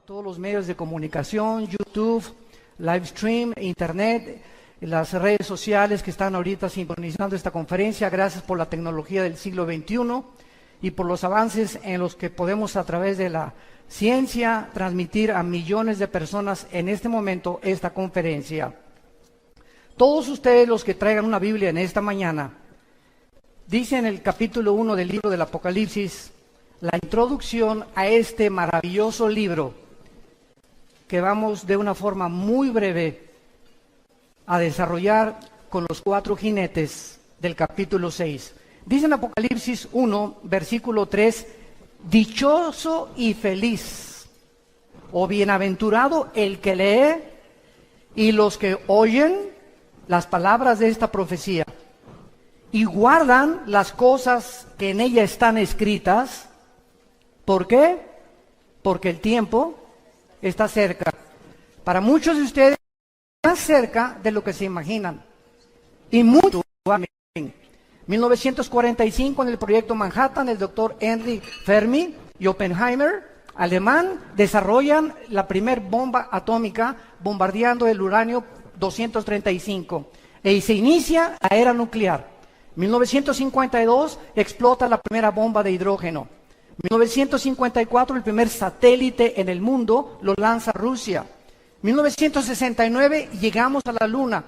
todos los medios de comunicación, YouTube, live stream, internet, las redes sociales que están ahorita sintonizando esta conferencia. Gracias por la tecnología del siglo XXI y por los avances en los que podemos a través de la ciencia transmitir a millones de personas en este momento esta conferencia. Todos ustedes los que traigan una Biblia en esta mañana, dice en el capítulo 1 del libro del Apocalipsis, la introducción a este maravilloso libro, que vamos de una forma muy breve a desarrollar con los 4 jinetes del capítulo 6. Dice en Apocalipsis 1, versículo 3, dichoso y feliz, o bienaventurado el que lee y los que oyen las palabras de esta profecía y guardan las cosas que en ella están escritas. ¿Por qué? Porque el tiempo está cerca. Para muchos de ustedes, más cerca de lo que se imaginan. Y mucho. En 1945, en el proyecto Manhattan, el doctor Henry Fermi y Oppenheimer, alemán, desarrollan la primer bomba atómica bombardeando el uranio 235. Y se inicia la era nuclear. 1952 explota la primera bomba de hidrógeno. 1954 el primer satélite en el mundo lo lanza Rusia. 1969 llegamos a la Luna.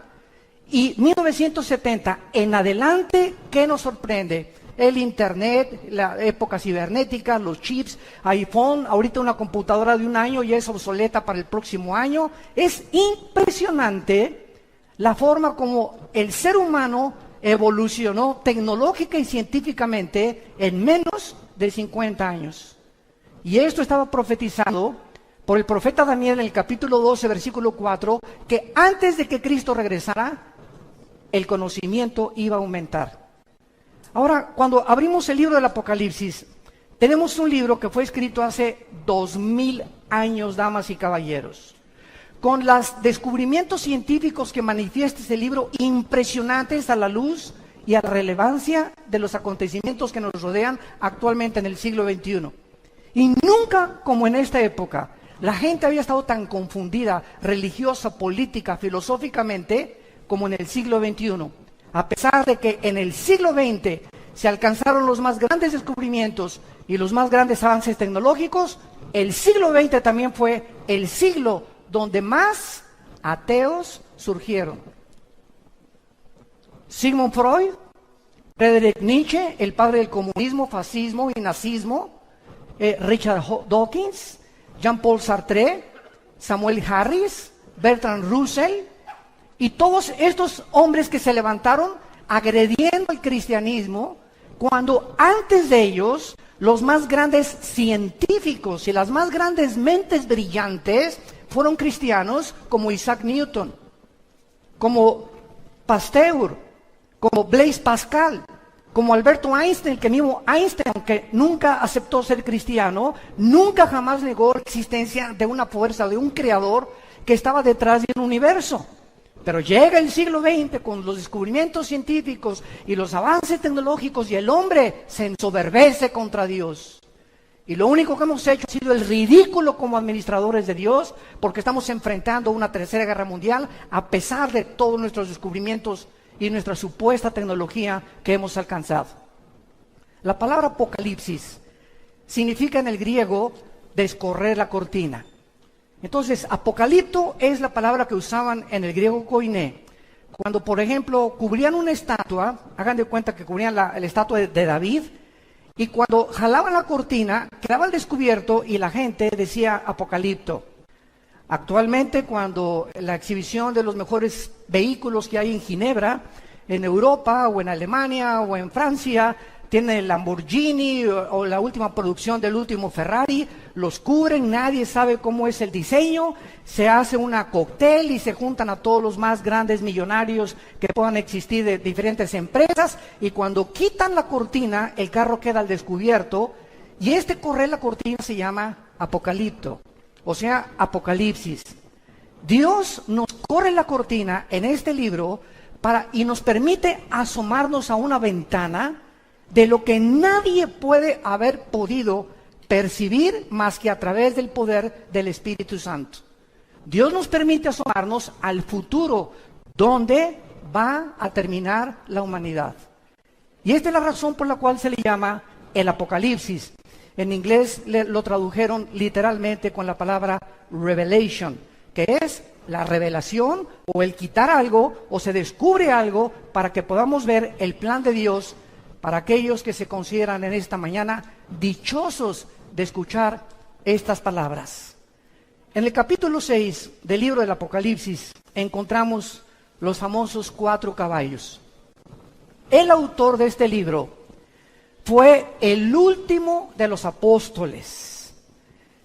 Y 1970 en adelante, ¿qué nos sorprende? El Internet, la época cibernética, los chips, iPhone, ahorita una computadora de un año ya es obsoleta para el próximo año. Es impresionante la forma como el ser humano evolucionó tecnológica y científicamente en menos de 50 años. Y esto estaba profetizado por el profeta Daniel en el capítulo 12, versículo 4, que antes de que Cristo regresara, el conocimiento iba a aumentar. Ahora, cuando abrimos el libro del Apocalipsis, tenemos un libro que fue escrito hace 2000 años, damas y caballeros, con los descubrimientos científicos que manifiesta este libro impresionantes a la luz y a la relevancia de los acontecimientos que nos rodean actualmente en el siglo XXI. Y nunca como en esta época, la gente había estado tan confundida religiosa, política, filosóficamente, como en el siglo XXI. A pesar de que en el siglo XX se alcanzaron los más grandes descubrimientos y los más grandes avances tecnológicos, el siglo XX también fue el siglo donde más ateos surgieron. Sigmund Freud, Friedrich Nietzsche, el padre del comunismo, fascismo y nazismo, Richard Dawkins, Jean-Paul Sartre, Samuel Harris, Bertrand Russell, y todos estos hombres que se levantaron agrediendo el cristianismo, cuando antes de ellos los más grandes científicos y las más grandes mentes brillantes fueron cristianos, como Isaac Newton, como Pasteur, como Blaise Pascal, como Alberto Einstein, que mismo Einstein, aunque nunca aceptó ser cristiano, nunca jamás negó la existencia de una fuerza, de un creador que estaba detrás del universo. Pero llega el siglo XX con los descubrimientos científicos y los avances tecnológicos y el hombre se ensoberbece contra Dios. Y lo único que hemos hecho ha sido el ridículo como administradores de Dios, porque estamos enfrentando una tercera guerra mundial a pesar de todos nuestros descubrimientos y nuestra supuesta tecnología que hemos alcanzado. La palabra Apocalipsis significa en el griego descorrer la cortina. Entonces, apocalipto es la palabra que usaban en el griego koiné. Cuando, por ejemplo, cubrían una estatua, hagan de cuenta que cubrían la estatua de David, y cuando jalaban la cortina, quedaba al descubierto y la gente decía apocalipto. Actualmente, cuando la exhibición de los mejores vehículos que hay en Ginebra, en Europa o en Alemania o en Francia, tiene el Lamborghini o la última producción del último Ferrari, los cubren, nadie sabe cómo es el diseño, se hace una cóctel y se juntan a todos los más grandes millonarios que puedan existir de diferentes empresas, y cuando quitan la cortina, el carro queda al descubierto, y correr la cortina se llama apocalipto, o sea, apocalipsis. Dios nos corre la cortina en este libro y nos permite asomarnos a una ventana de lo que nadie puede haber podido percibir más que a través del poder del Espíritu Santo. Dios nos permite asomarnos al futuro, donde va a terminar la humanidad. Y esta es la razón por la cual se le llama el Apocalipsis. En inglés lo tradujeron literalmente con la palabra revelation, que es la revelación o el quitar algo o se descubre algo para que podamos ver el plan de Dios para aquellos que se consideran en esta mañana dichosos de escuchar estas palabras. En el capítulo 6 del libro del Apocalipsis encontramos los famosos 4 caballos. El autor de este libro fue el último de los apóstoles.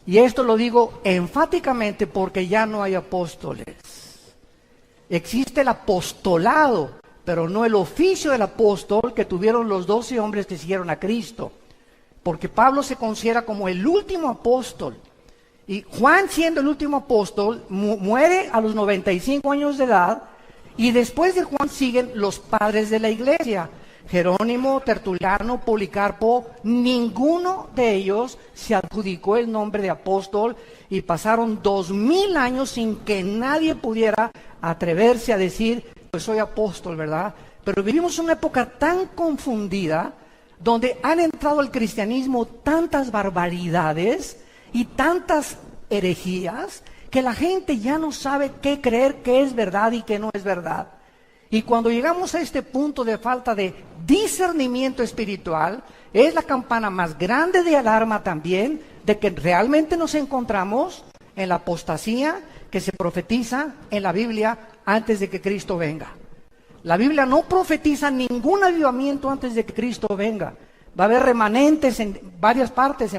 Y esto lo digo enfáticamente porque ya no hay apóstoles. Existe el apostolado, pero no el oficio del apóstol que tuvieron los 12 hombres que siguieron a Cristo. Porque Pablo se considera como el último apóstol. Y Juan, siendo el último apóstol, muere a los 95 años de edad. Y después de Juan siguen los padres de la iglesia. Jerónimo, Tertuliano, Policarpo, ninguno de ellos se adjudicó el nombre de apóstol y pasaron 2000 años sin que nadie pudiera atreverse a decir, pues soy apóstol, ¿verdad? Pero vivimos una época tan confundida, donde han entrado al cristianismo tantas barbaridades y tantas herejías, que la gente ya no sabe qué creer, qué es verdad y qué no es verdad. Y cuando llegamos a este punto de falta de discernimiento espiritual, es la campana más grande de alarma también de que realmente nos encontramos en la apostasía que se profetiza en la Biblia antes de que Cristo venga. La Biblia no profetiza ningún avivamiento antes de que Cristo venga. Va a haber remanentes en varias partes,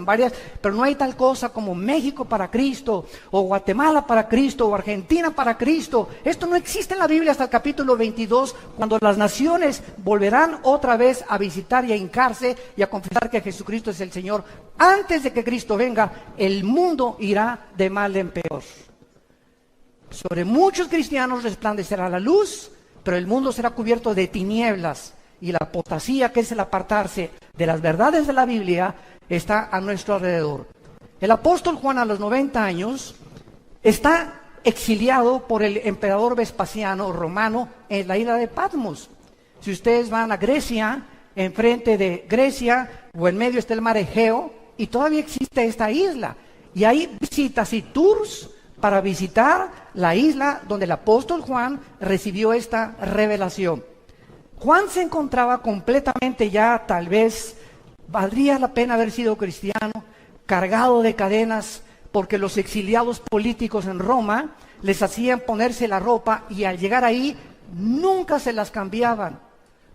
pero no hay tal cosa como México para Cristo, o Guatemala para Cristo, o Argentina para Cristo. Esto no existe en la Biblia hasta el capítulo 22, cuando las naciones volverán otra vez a visitar y a hincarse y a confesar que Jesucristo es el Señor. Antes de que Cristo venga, el mundo irá de mal en peor. Sobre muchos cristianos resplandecerá la luz, pero el mundo será cubierto de tinieblas. Y la apostasía, que es el apartarse de las verdades de la Biblia, está a nuestro alrededor. El apóstol Juan, a los 90 años, está exiliado por el emperador Vespasiano romano en la isla de Patmos. Si ustedes van a Grecia, enfrente de Grecia o en medio está el mar Egeo, y todavía existe esta isla. Y hay visitas y tours para visitar la isla donde el apóstol Juan recibió esta revelación. Juan se encontraba completamente ya, tal vez, valdría la pena haber sido cristiano, cargado de cadenas, porque los exiliados políticos en Roma les hacían ponerse la ropa y al llegar ahí nunca se las cambiaban.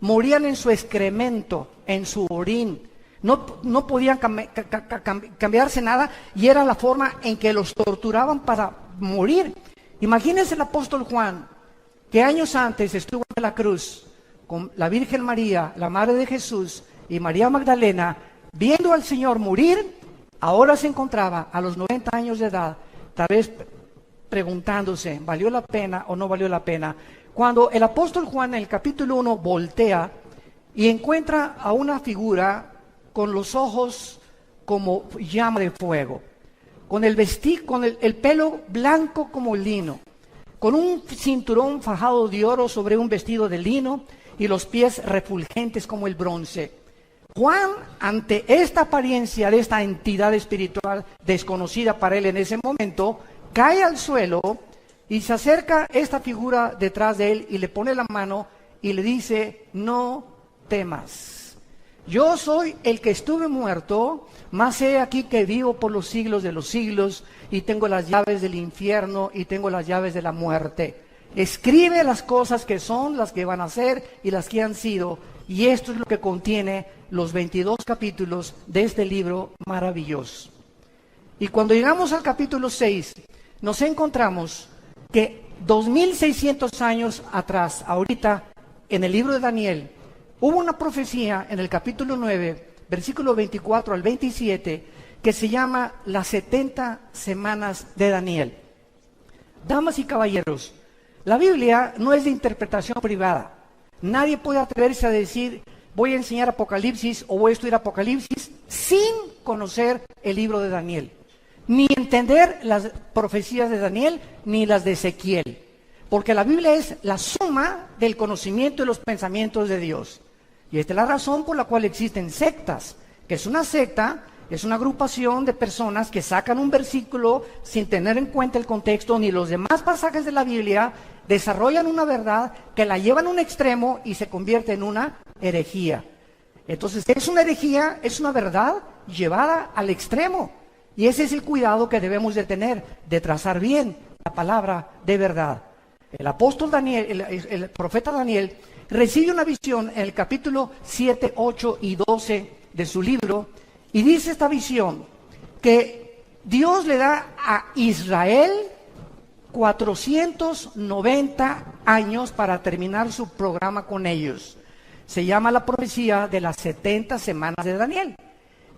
Morían en su excremento, en su orín. No podían cambiarse nada y era la forma en que los torturaban para morir. Imagínense el apóstol Juan, que años antes estuvo en la cruz con la Virgen María, la Madre de Jesús, y María Magdalena, viendo al Señor morir, ahora se encontraba a los 90 años de edad, tal vez preguntándose, ¿valió la pena o no valió la pena? Cuando el apóstol Juan en el capítulo 1 voltea y encuentra a una figura con los ojos como llama de fuego, con el pelo blanco como lino, con un cinturón fajado de oro sobre un vestido de lino, y los pies refulgentes como el bronce. Juan, ante esta apariencia de esta entidad espiritual desconocida para él en ese momento, cae al suelo y se acerca esta figura detrás de él y le pone la mano y le dice, no temas. Yo soy el que estuve muerto, mas he aquí que vivo por los siglos de los siglos y tengo las llaves del infierno y tengo las llaves de la muerte. Escribe las cosas que son, las que van a ser y las que han sido. Y esto es lo que contiene los 22 capítulos de este libro maravilloso. Y cuando llegamos al capítulo 6, nos encontramos que 2600 años atrás, ahorita, en el libro de Daniel, hubo una profecía en el capítulo 9, versículo 24 al 27, que se llama las 70 semanas de Daniel. Damas y caballeros, la Biblia no es de interpretación privada. Nadie puede atreverse a decir voy a enseñar Apocalipsis o voy a estudiar Apocalipsis sin conocer el libro de Daniel, ni entender las profecías de Daniel, ni las de Ezequiel. Porque la Biblia es la suma del conocimiento y los pensamientos de Dios. Y esta es la razón por la cual existen sectas, que es una secta, es una agrupación de personas que sacan un versículo sin tener en cuenta el contexto ni los demás pasajes de la Biblia, desarrollan una verdad que la llevan a un extremo y se convierte en una herejía. Entonces es una herejía, es una verdad llevada al extremo. Y ese es el cuidado que debemos de tener, de trazar bien la palabra de verdad. El apóstol Daniel, el profeta Daniel, recibe una visión en el capítulo 7, 8 y 12 de su libro, y dice esta visión, que Dios le da a Israel 490 años para terminar su programa con ellos. Se llama la profecía de las 70 semanas de Daniel.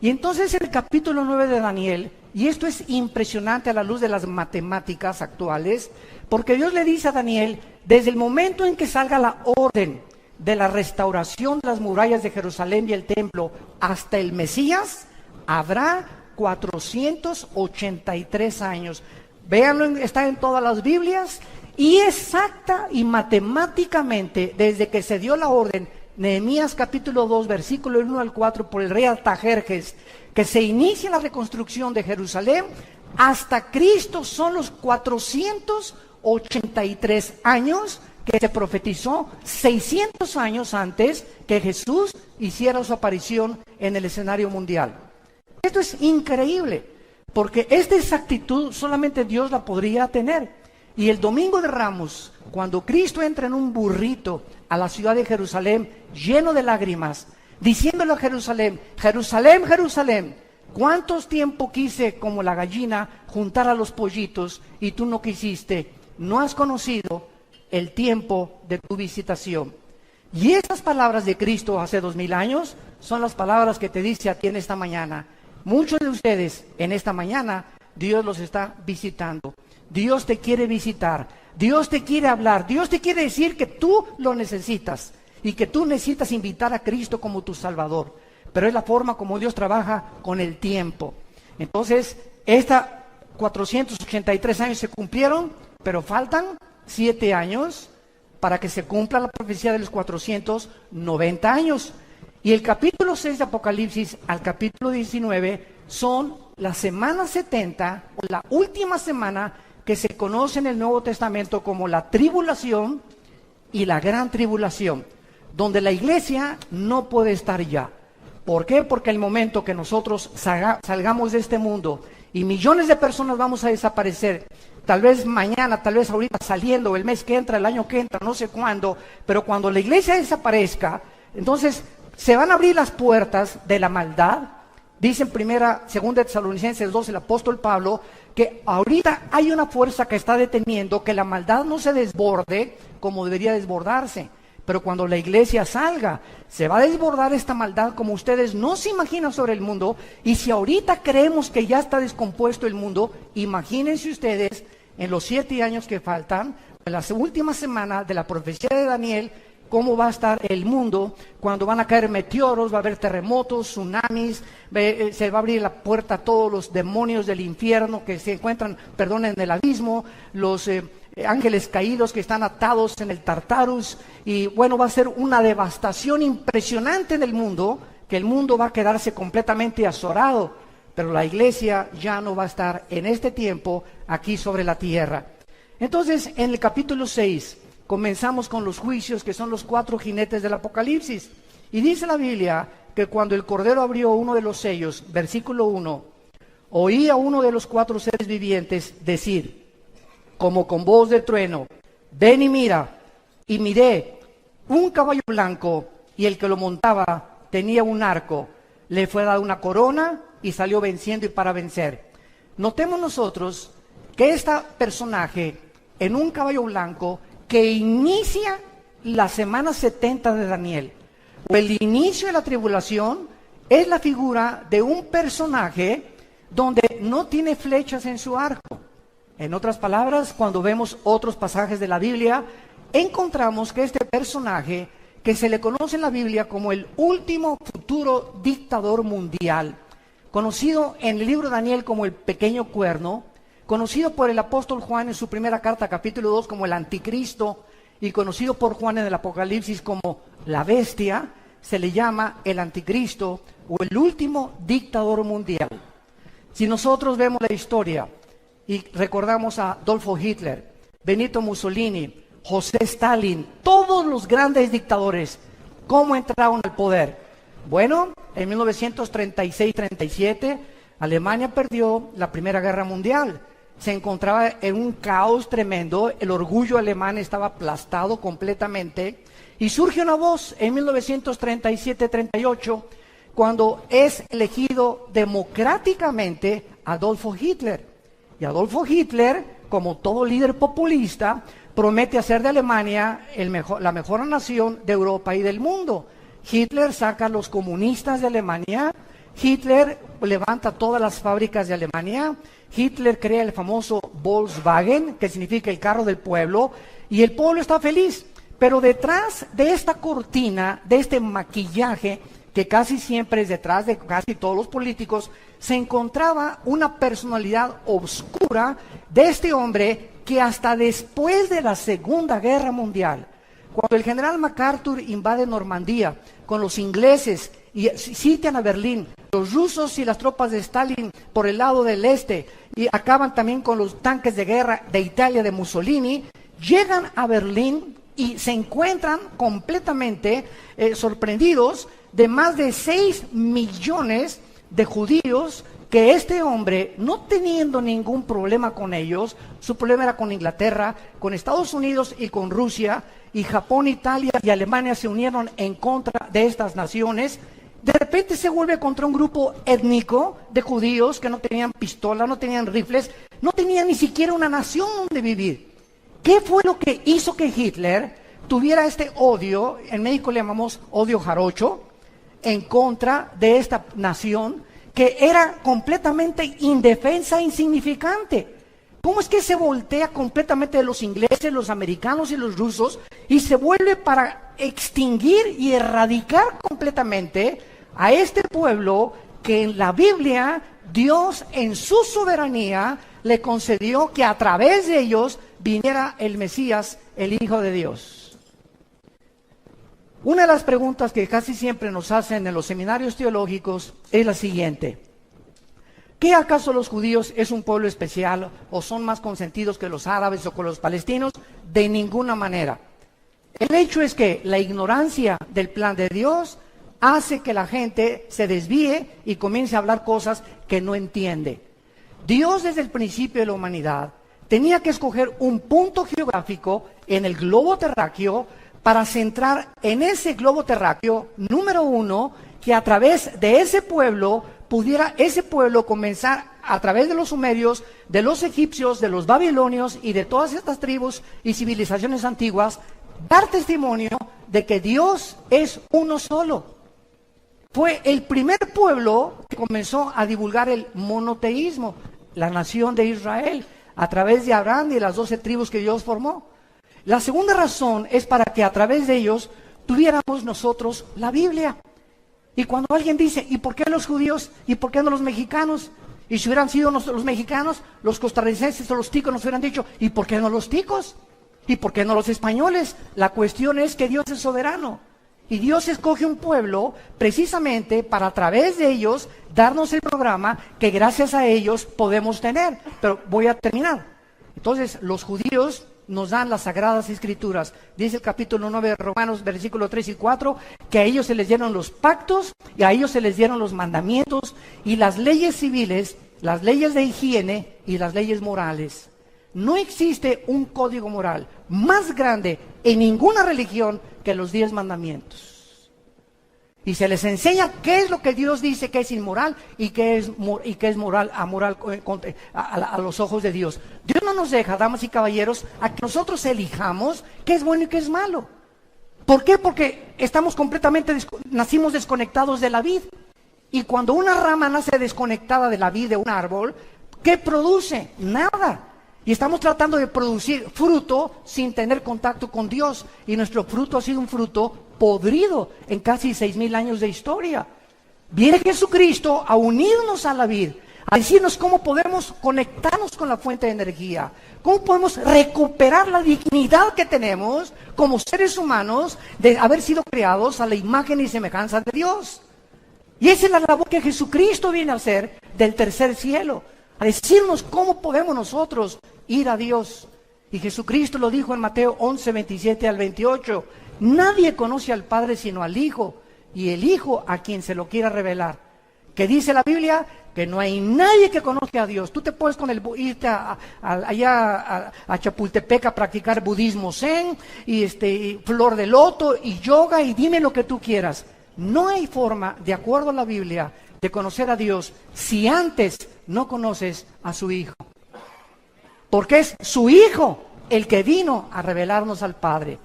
Y entonces el capítulo 9 de Daniel, y esto es impresionante a la luz de las matemáticas actuales, porque Dios le dice a Daniel, desde el momento en que salga la orden de la restauración de las murallas de Jerusalén y el templo hasta el Mesías, habrá 483 años. Véanlo, está en todas las Biblias, y exacta y matemáticamente, desde que se dio la orden, Nehemías capítulo 2, versículo 1 al 4, por el rey Artajerjes, que se inicia la reconstrucción de Jerusalén, hasta Cristo son los 483 años que se profetizó 600 años antes que Jesús hiciera su aparición en el escenario mundial. Esto es increíble, porque esta exactitud solamente Dios la podría tener. Y el domingo de Ramos, cuando Cristo entra en un burrito a la ciudad de Jerusalén, lleno de lágrimas, diciéndole a Jerusalén, Jerusalén, Jerusalén, ¿cuántos tiempo quise como la gallina juntar a los pollitos y tú no quisiste? No has conocido el tiempo de tu visitación. Y esas palabras de Cristo hace 2000 años son las palabras que te dice a ti en esta mañana. Muchos de ustedes en esta mañana Dios los está visitando. Dios te quiere visitar, Dios te quiere hablar, Dios te quiere decir que tú lo necesitas y que tú necesitas invitar a Cristo como tu Salvador. Pero es la forma como Dios trabaja con el tiempo. Entonces, 483 años se cumplieron, pero faltan 7 años para que se cumpla la profecía de los 490 años. Y el capítulo 6 de Apocalipsis al capítulo 19 son las semanas 70, o la última semana que se conoce en el Nuevo Testamento como la tribulación y la gran tribulación, donde la iglesia no puede estar ya. ¿Por qué? Porque el momento que nosotros salgamos de este mundo y millones de personas vamos a desaparecer, tal vez mañana, tal vez ahorita saliendo, el mes que entra, el año que entra, no sé cuándo, pero cuando la iglesia desaparezca, entonces se van a abrir las puertas de la maldad. Dice en segunda Tesalonicenses 2 el apóstol Pablo que ahorita hay una fuerza que está deteniendo que la maldad no se desborde como debería desbordarse. Pero cuando la iglesia salga, se va a desbordar esta maldad como ustedes no se imaginan sobre el mundo. Y si ahorita creemos que ya está descompuesto el mundo, imagínense ustedes en los 7 años que faltan, en la última semana de la profecía de Daniel, cómo va a estar el mundo cuando van a caer meteoros, va a haber terremotos, tsunamis, se va a abrir la puerta a todos los demonios del infierno que se encuentran, en el abismo, los ángeles caídos que están atados en el Tartarus, y bueno, va a ser una devastación impresionante en el mundo, que el mundo va a quedarse completamente azorado, pero la iglesia ya no va a estar en este tiempo aquí sobre la tierra. Entonces, en el capítulo 6, comenzamos con los juicios, que son los 4 jinetes del Apocalipsis. Y dice la Biblia que cuando el Cordero abrió uno de los sellos, versículo 1, oí a uno de los 4 seres vivientes decir, como con voz de trueno, ven y mira. Y miré un caballo blanco, y el que lo montaba tenía un arco. Le fue dada una corona y salió venciendo y para vencer. Notemos nosotros que este personaje en un caballo blanco que inicia la semana 70 de Daniel, o el inicio de la tribulación, es la figura de un personaje donde no tiene flechas en su arco. En otras palabras, cuando vemos otros pasajes de la Biblia, encontramos que este personaje que se le conoce en la Biblia como el último futuro dictador mundial, conocido en el libro de Daniel como el pequeño cuerno, conocido por el apóstol Juan en su primera carta, capítulo 2, como el anticristo, y conocido por Juan en el Apocalipsis como la bestia, se le llama el anticristo o el último dictador mundial. Si nosotros vemos la historia y recordamos a Adolfo Hitler, Benito Mussolini, José Stalin, todos los grandes dictadores, ¿cómo entraron al poder? Bueno, en 1936-37, Alemania perdió la Primera Guerra Mundial. Se encontraba en un caos tremendo, el orgullo alemán estaba aplastado completamente, y surge una voz en 1937-38, cuando es elegido democráticamente Adolfo Hitler. Y Adolfo Hitler, como todo líder populista, promete hacer de Alemania la mejor nación de Europa y del mundo. Hitler saca a los comunistas de Alemania, Hitler levanta todas las fábricas de Alemania, Hitler crea el famoso Volkswagen, que significa el carro del pueblo, y el pueblo está feliz. Pero detrás de esta cortina, de este maquillaje, que casi siempre es detrás de casi todos los políticos, se encontraba una personalidad oscura de este hombre que hasta después de la Segunda Guerra Mundial, cuando el general MacArthur invade Normandía con los ingleses y sitian a Berlín, los rusos y las tropas de Stalin por el lado del este, y acaban también con los tanques de guerra de Italia de Mussolini, llegan a Berlín y se encuentran completamente sorprendidos de más de 6 millones de judíos que este hombre, no teniendo ningún problema con ellos, su problema era con Inglaterra, con Estados Unidos y con Rusia, y Japón, Italia y Alemania se unieron en contra de estas naciones. De repente se vuelve contra un grupo étnico de judíos que no tenían pistola, no tenían rifles, no tenían ni siquiera una nación donde vivir. ¿Qué fue lo que hizo que Hitler tuviera este odio, en México le llamamos odio jarocho, en contra de esta nación que era completamente indefensa e insignificante? ¿Cómo es que se voltea completamente de los ingleses, los americanos y los rusos y se vuelve para extinguir y erradicar completamente a este pueblo que en la Biblia Dios en su soberanía le concedió que a través de ellos viniera el Mesías, el Hijo de Dios? Una de las preguntas que casi siempre nos hacen en los seminarios teológicos es la siguiente: ¿qué acaso los judíos es un pueblo especial o son más consentidos que los árabes o con los palestinos? De ninguna manera. El hecho es que la ignorancia del plan de Dios hace que la gente se desvíe y comience a hablar cosas que no entiende. Dios desde el principio de la humanidad tenía que escoger un punto geográfico en el globo terráqueo para centrar en ese globo terráqueo, número uno, que a través de ese pueblo pudiera ese pueblo comenzar a través de los sumerios, de los egipcios, de los babilonios y de todas estas tribus y civilizaciones antiguas, dar testimonio de que Dios es uno solo. Fue el primer pueblo que comenzó a divulgar el monoteísmo, la nación de Israel, a través de Abraham y de las 12 tribus que Dios formó. La segunda razón es para que a través de ellos tuviéramos nosotros la Biblia. Y cuando alguien dice, ¿y por qué los judíos? ¿Y por qué no los mexicanos? Y si hubieran sido los mexicanos, los costarricenses o los ticos nos hubieran dicho, ¿y por qué no los ticos? ¿Y por qué no los españoles? La cuestión es que Dios es soberano. Y Dios escoge un pueblo precisamente para a través de ellos darnos el programa que gracias a ellos podemos tener. Pero voy a terminar. Entonces, los judíos nos dan las Sagradas Escrituras. Dice el capítulo 9 de Romanos, versículos 3 y 4, que a ellos se les dieron los pactos y a ellos se les dieron los mandamientos y las leyes civiles, las leyes de higiene y las leyes morales. No existe un código moral más grande en ninguna religión que los 10 mandamientos. Y se les enseña qué es lo que Dios dice que es inmoral y qué es moral, amoral a los ojos de Dios. Dios no nos deja, damas y caballeros, a que nosotros elijamos qué es bueno y qué es malo. ¿Por qué? Porque estamos nacimos desconectados de la vid. Y cuando una rama nace desconectada de la vid de un árbol, ¿qué produce? Nada. Y estamos tratando de producir fruto sin tener contacto con Dios. Y nuestro fruto ha sido un fruto podrido en casi 6,000 años de historia. Viene Jesucristo a unirnos a la vid, a decirnos cómo podemos conectarnos con la fuente de energía, cómo podemos recuperar la dignidad que tenemos como seres humanos de haber sido creados a la imagen y semejanza de Dios. Y esa es la labor que Jesucristo viene a hacer del tercer cielo, a decirnos cómo podemos nosotros ir a Dios. Y Jesucristo lo dijo en Mateo 11, 27 al 28, nadie conoce al Padre sino al Hijo, y el Hijo a quien se lo quiera revelar. Que dice la Biblia que no hay nadie que conozca a Dios. Tú te puedes irte allá a Chapultepec a practicar budismo zen, y flor de loto, y yoga, y dime lo que tú quieras. No hay forma, de acuerdo a la Biblia, de conocer a Dios si antes no conoces a su Hijo. Porque es su Hijo el que vino a revelarnos al Padre.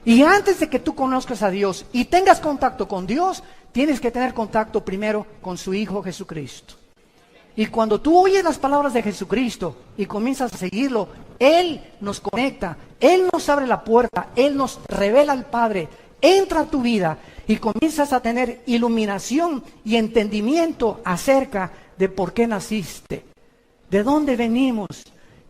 Y antes de que tú conozcas a Dios y tengas contacto con Dios, tienes que tener contacto primero con su Hijo Jesucristo. Y cuando tú oyes las palabras de Jesucristo y comienzas a seguirlo, Él nos conecta, Él nos abre la puerta, Él nos revela al Padre, entra a tu vida y comienzas a tener iluminación y entendimiento acerca de por qué naciste, de dónde venimos,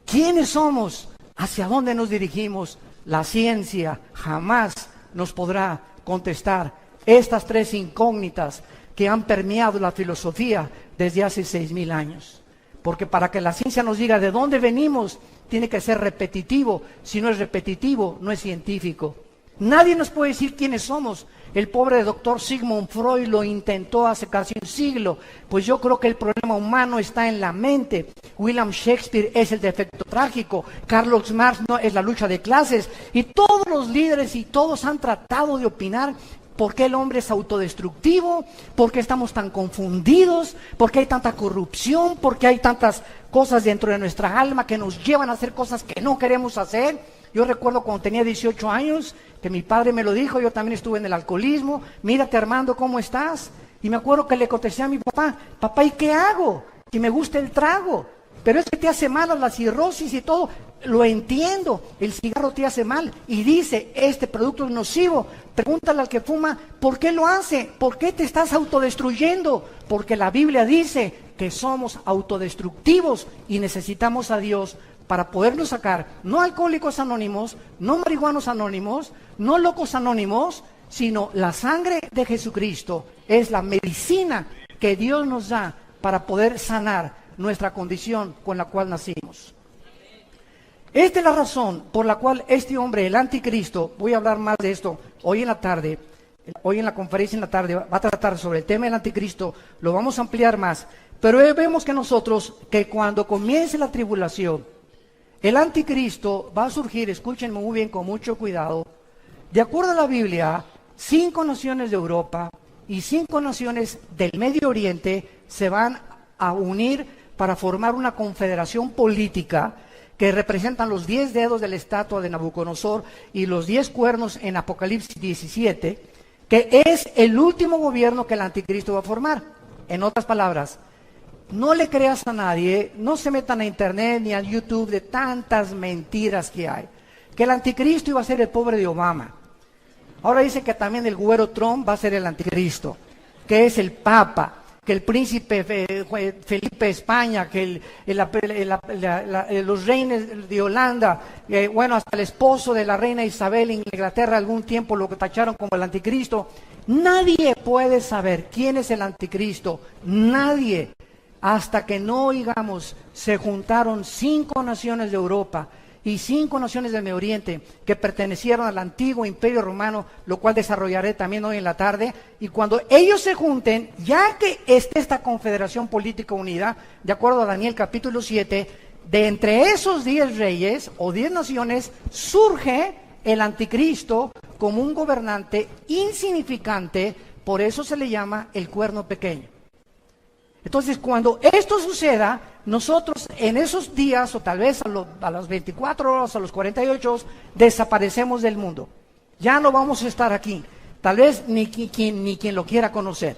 quiénes somos, hacia dónde nos dirigimos. La ciencia jamás nos podrá contestar estas tres incógnitas que han permeado la filosofía desde hace 6,000 años. Porque para que la ciencia nos diga de dónde venimos, tiene que ser repetitivo. Si no es repetitivo, no es científico. Nadie nos puede decir quiénes somos. El pobre doctor Sigmund Freud lo intentó hace casi un siglo. Pues yo creo que el problema humano está en la mente. William Shakespeare es el defecto trágico. Karl Marx no es la lucha de clases. Y todos los líderes y todos han tratado de opinar por qué el hombre es autodestructivo, por qué estamos tan confundidos, por qué hay tanta corrupción, por qué hay tantas cosas dentro de nuestra alma que nos llevan a hacer cosas que no queremos hacer. Yo recuerdo cuando tenía 18 años, que mi padre me lo dijo, yo también estuve en el alcoholismo, mírate Armando, ¿cómo estás? Y me acuerdo que le contesté a mi papá, papá, ¿y qué hago? Que me gusta el trago, pero es que te hace mal la cirrosis y todo. Lo entiendo, el cigarro te hace mal y dice, este producto es nocivo. Pregúntale al que fuma, ¿por qué lo hace? ¿Por qué te estás autodestruyendo? Porque la Biblia dice que somos autodestructivos y necesitamos a Dios para podernos sacar, no alcohólicos anónimos, no marihuanos anónimos, no locos anónimos, sino la sangre de Jesucristo es la medicina que Dios nos da para poder sanar nuestra condición con la cual nacimos. Esta es la razón por la cual este hombre, el anticristo, voy a hablar más de esto hoy en la tarde, hoy en la conferencia en la tarde, va a tratar sobre el tema del anticristo, lo vamos a ampliar más, pero vemos que nosotros, que cuando comience la tribulación, el anticristo va a surgir, escúchenme muy bien, con mucho cuidado, de acuerdo a la Biblia, 5 naciones de Europa y 5 naciones del Medio Oriente se van a unir para formar una confederación política que representan los 10 dedos de la estatua de Nabucodonosor y los 10 cuernos en Apocalipsis 17, que es el último gobierno que el anticristo va a formar. En otras palabras, no le creas a nadie, no se metan a internet ni a YouTube de tantas mentiras que hay. Que el anticristo iba a ser el pobre de Obama. Ahora dice que también el güero Trump va a ser el anticristo, que es el Papa, que el príncipe Felipe de España, que los reyes de Holanda, bueno, hasta el esposo de la reina Isabel en Inglaterra algún tiempo lo tacharon como el anticristo. Nadie puede saber quién es el anticristo, nadie, hasta que no oigamos, se juntaron 5 naciones de Europa y 5 naciones del Medio Oriente que pertenecieron al antiguo imperio romano, lo cual desarrollaré también hoy en la tarde. Y cuando ellos se junten, ya que esté esta confederación política unida, de acuerdo a Daniel capítulo 7, de entre esos 10 reyes o 10 naciones surge el anticristo como un gobernante insignificante, por eso se le llama el cuerno pequeño. Entonces, cuando esto suceda, nosotros en esos días, o tal vez a las 24 horas, a los 48 horas, desaparecemos del mundo. Ya no vamos a estar aquí. Tal vez ni quien lo quiera conocer.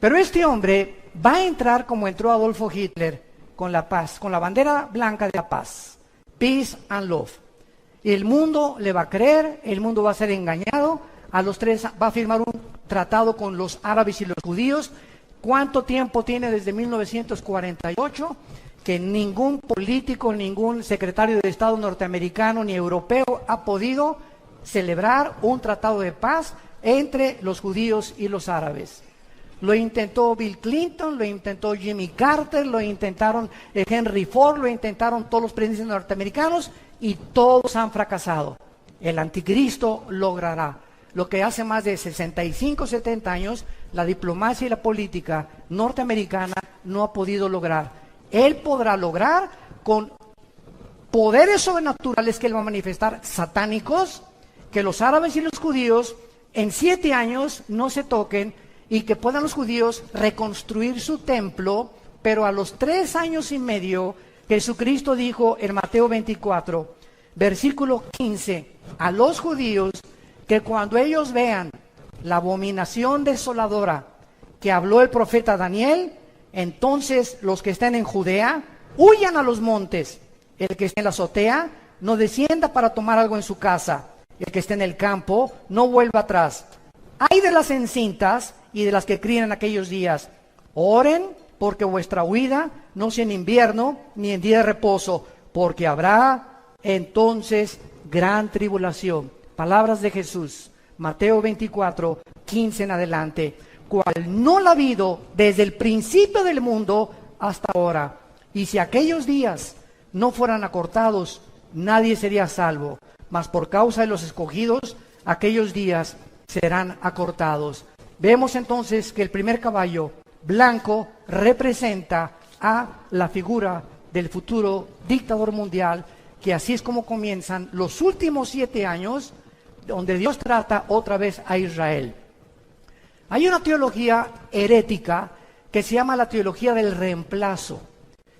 Pero este hombre va a entrar como entró Adolfo Hitler, con la paz, con la bandera blanca de la paz. Peace and love. Y el mundo le va a creer, el mundo va a ser engañado, a los 3 va a firmar un tratado con los árabes y los judíos. ¿Cuánto tiempo tiene desde 1948? Que ningún político, ningún secretario de Estado norteamericano ni europeo ha podido celebrar un tratado de paz entre los judíos y los árabes. Lo intentó Bill Clinton, lo intentó Jimmy Carter, lo intentaron Henry Ford, lo intentaron todos los presidentes norteamericanos y todos han fracasado. El anticristo logrará lo que hace más de 65, 70 años la diplomacia y la política norteamericana no ha podido lograr. Él podrá lograr con poderes sobrenaturales que él va a manifestar, satánicos, que los árabes y los judíos en 7 años no se toquen y que puedan los judíos reconstruir su templo, pero a los 3 años y medio, Jesucristo dijo en Mateo 24, versículo 15, a los judíos que cuando ellos vean la abominación desoladora que habló el profeta Daniel, entonces los que estén en Judea huyan a los montes. El que esté en la azotea no descienda para tomar algo en su casa. El que esté en el campo no vuelva atrás. Ay de las encintas y de las que crían en aquellos días. Oren porque vuestra huida no sea en invierno ni en día de reposo, porque habrá entonces gran tribulación. Palabras de Jesús, Mateo 24, 15 en adelante, cual no la ha habido desde el principio del mundo hasta ahora. Y si aquellos días no fueran acortados, nadie sería salvo, mas por causa de los escogidos, aquellos días serán acortados. Vemos entonces que el primer caballo blanco representa a la figura del futuro dictador mundial, que así es como comienzan los últimos 7 años, donde Dios trata otra vez a Israel. Hay una teología herética que se llama la teología del reemplazo,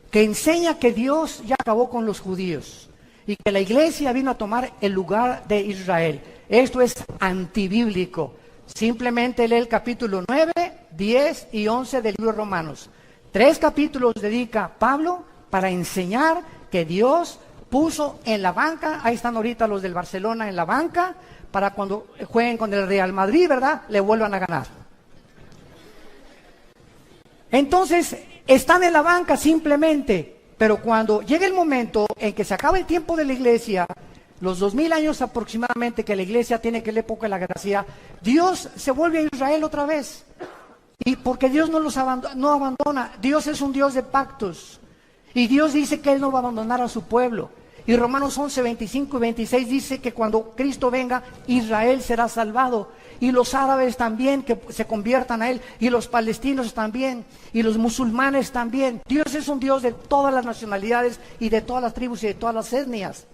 que enseña que Dios ya acabó con los judíos y que la iglesia vino a tomar el lugar de Israel. Esto es antibíblico. Simplemente lee el capítulo 9, 10 y 11 del libro de Romanos. 3 capítulos dedica Pablo para enseñar que Dios puso en la banca, ahí están ahorita los del Barcelona en la banca, para cuando jueguen con el Real Madrid, ¿verdad?, le vuelvan a ganar. Entonces, están en la banca simplemente, pero cuando llega el momento en que se acaba el tiempo de la iglesia, los 2000 años aproximadamente que la iglesia tiene, que la época de la gracia, Dios se vuelve a Israel otra vez. Y porque Dios no abandona, Dios es un Dios de pactos. Y Dios dice que Él no va a abandonar a su pueblo. Y Romanos 11, 25 y 26 dice que cuando Cristo venga, Israel será salvado. Y los árabes también, que se conviertan a Él. Y los palestinos también. Y los musulmanes también. Dios es un Dios de todas las nacionalidades y de todas las tribus y de todas las etnias.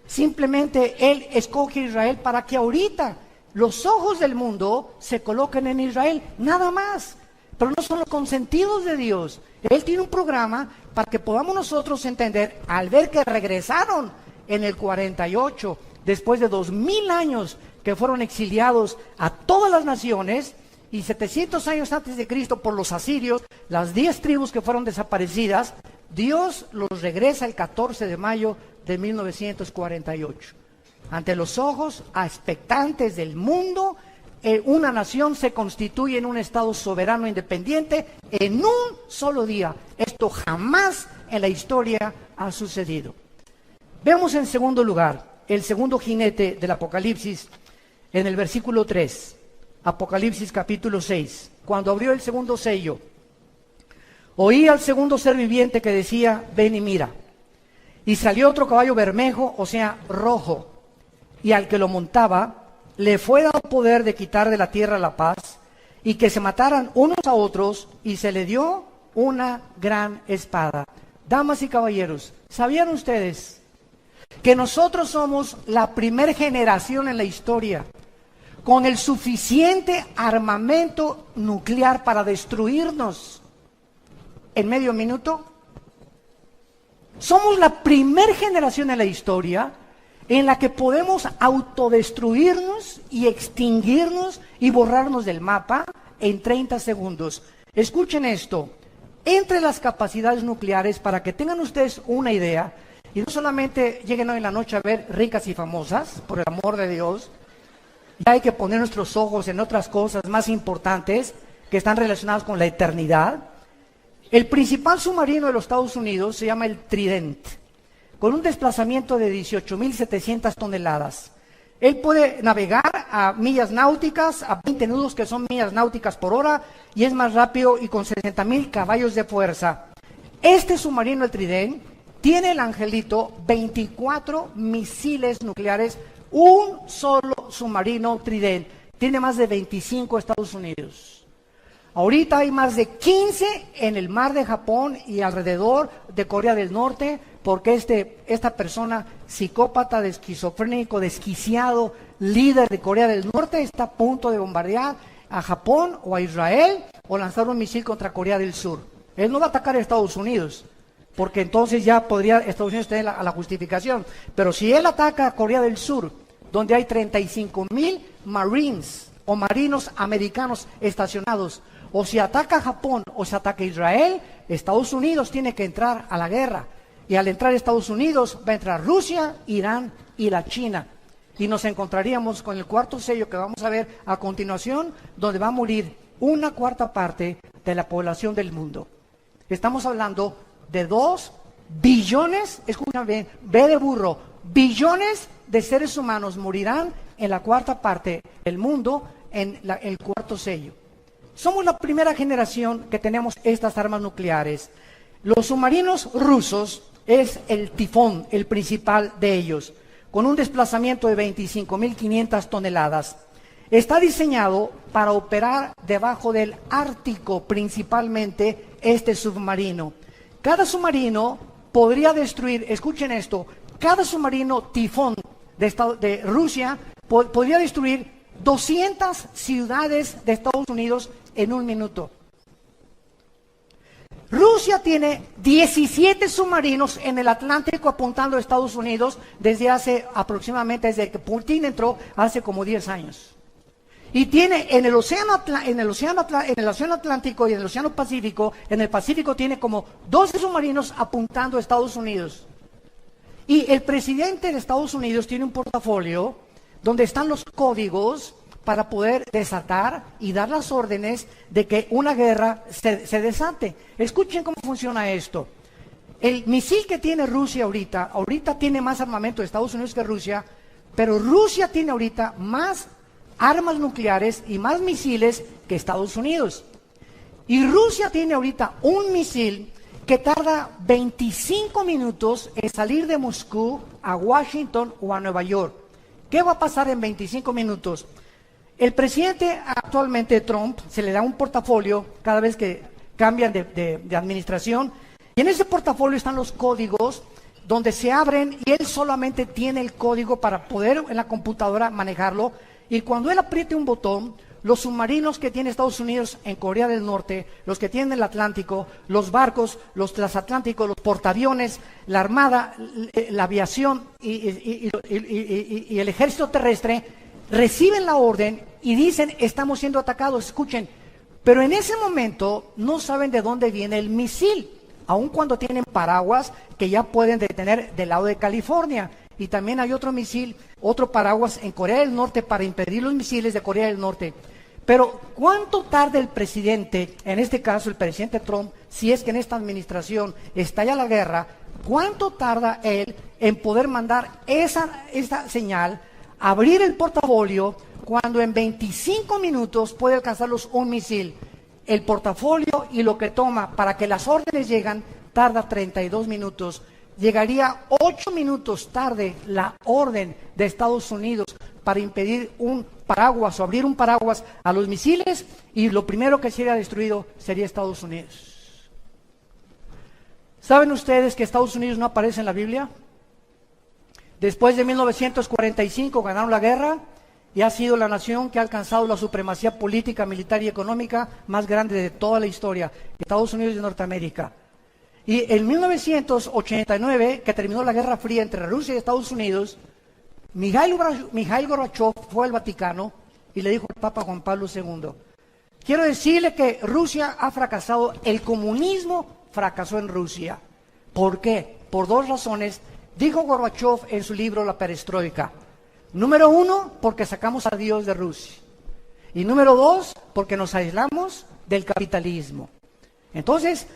Simplemente Él escoge a Israel para que ahorita los ojos del mundo se coloquen en Israel. Nada más. Pero no son los consentidos de Dios. Él tiene un programa para que podamos nosotros entender, al ver que regresaron en el 48, después de 2000 años que fueron exiliados a todas las naciones, y 700 años antes de Cristo por los asirios, las 10 tribus que fueron desaparecidas, Dios los regresa el 14 de mayo de 1948. Ante los ojos expectantes del mundo, una nación se constituye en un estado soberano independiente en un solo día. Esto jamás en la historia ha sucedido. Vemos en segundo lugar el segundo jinete del Apocalipsis en el versículo 3. Apocalipsis capítulo 6. Cuando abrió el segundo sello, oí al segundo ser viviente que decía: ven y mira. Y salió otro caballo bermejo, o sea, rojo, y al que lo montaba le fue dado poder de quitar de la tierra la paz, y que se mataran unos a otros, y se le dio una gran espada. Damas y caballeros, ¿sabían ustedes que nosotros somos la primera generación en la historia con el suficiente armamento nuclear para destruirnos en medio minuto? Somos la primera generación en la historia en la que podemos autodestruirnos y extinguirnos y borrarnos del mapa en 30 segundos. Escuchen esto. Entre las capacidades nucleares, para que tengan ustedes una idea, y no solamente lleguen hoy en la noche a ver Ricas y Famosas, por el amor de Dios, Ya hay que poner nuestros ojos en otras cosas más importantes que están relacionadas con la eternidad. El principal submarino de los Estados Unidos se llama el Trident, con un desplazamiento de 18.700 toneladas. Él puede navegar a millas náuticas, a 20 nudos que son millas náuticas por hora, y es más rápido y con 60.000 caballos de fuerza. Este submarino, el Trident, tiene el Angelito 24 misiles nucleares, un solo submarino Trident. Tiene más de 25 Estados Unidos. Ahorita hay más de 15 en el mar de Japón y alrededor de Corea del Norte, porque esta persona psicópata, esquizofrénico, desquiciado, líder de Corea del Norte, está a punto de bombardear a Japón o a Israel o lanzar un misil contra Corea del Sur. Él no va a atacar a Estados Unidos, porque entonces ya podría Estados Unidos tener la justificación. Pero si él ataca a Corea del Sur, donde hay 35,000 Marines o marinos americanos estacionados, o si ataca a Japón o si ataca a Israel, Estados Unidos tiene que entrar a la guerra. Y al entrar Estados Unidos va a entrar Rusia, Irán y la China. Y nos encontraríamos con el cuarto sello que vamos a ver a continuación, donde va a morir 1/4 parte de la población del mundo. Estamos hablando de 2 billones, escuchen bien, B de burro, billones de seres humanos morirán en la 1/4 parte del mundo en el cuarto sello. Somos la primera generación que tenemos estas armas nucleares. Los submarinos rusos es el Tifón, el principal de ellos, con un desplazamiento de 25.500 toneladas. Está diseñado para operar debajo del Ártico, principalmente este submarino. Cada submarino podría destruir, escuchen esto, cada submarino Tifón de Rusia podría destruir 200 ciudades de Estados Unidos en 1 minuto. Rusia tiene 17 submarinos en el Atlántico apuntando a Estados Unidos desde que Putin entró hace como 10 años. Y tiene en el océano Atlántico y en el océano Pacífico, en el Pacífico tiene como 12 submarinos apuntando a Estados Unidos. Y el presidente de Estados Unidos tiene un portafolio donde están los códigos para poder desatar y dar las órdenes de que una guerra se desate. Escuchen cómo funciona esto. El misil que tiene Rusia ahorita tiene más armamento de Estados Unidos que Rusia, pero Rusia tiene ahorita más armas nucleares y más misiles que Estados Unidos. Y Rusia tiene ahorita un misil que tarda 25 minutos en salir de Moscú a Washington o a Nueva York. ¿Qué va a pasar en 25 minutos? El presidente actualmente, Trump, se le da un portafolio cada vez que cambian de administración, y en ese portafolio están los códigos donde se abren y él solamente tiene el código para poder en la computadora manejarlo, y cuando él apriete un botón, los submarinos que tiene Estados Unidos en Corea del Norte, los que tienen el Atlántico, los barcos, los transatlánticos, los portaaviones, la armada, la aviación y el ejército terrestre, reciben la orden y dicen, estamos siendo atacados, escuchen, pero en ese momento no saben de dónde viene el misil, aun cuando tienen paraguas que ya pueden detener del lado de California. Y también hay otro misil, otro paraguas en Corea del Norte para impedir los misiles de Corea del Norte. Pero ¿cuánto tarda el presidente, en este caso el presidente Trump, si es que en esta administración estalla la guerra, cuánto tarda él en poder mandar esa señal, abrir el portafolio, cuando en 25 minutos puede alcanzarlos un misil? El portafolio y lo que toma para que las órdenes lleguen tarda 32 minutos. Llegaría 8 minutos tarde la orden de Estados Unidos para impedir un paraguas o abrir un paraguas a los misiles, y lo primero que sería destruido sería Estados Unidos. ¿Saben ustedes que Estados Unidos no aparece en la Biblia? Después de 1945 ganaron la guerra y ha sido la nación que ha alcanzado la supremacía política, militar y económica más grande de toda la historia, Estados Unidos de Norteamérica. Y en 1989, que terminó la Guerra Fría entre Rusia y Estados Unidos, Mikhail Gorbachev fue al Vaticano y le dijo al Papa Juan Pablo II, quiero decirle que Rusia ha fracasado, el comunismo fracasó en Rusia. ¿Por qué? Por 2 razones. Dijo Gorbachev en su libro La Perestroika, Número uno, porque sacamos a Dios de Rusia. Y número dos, porque nos aislamos del capitalismo. Entonces,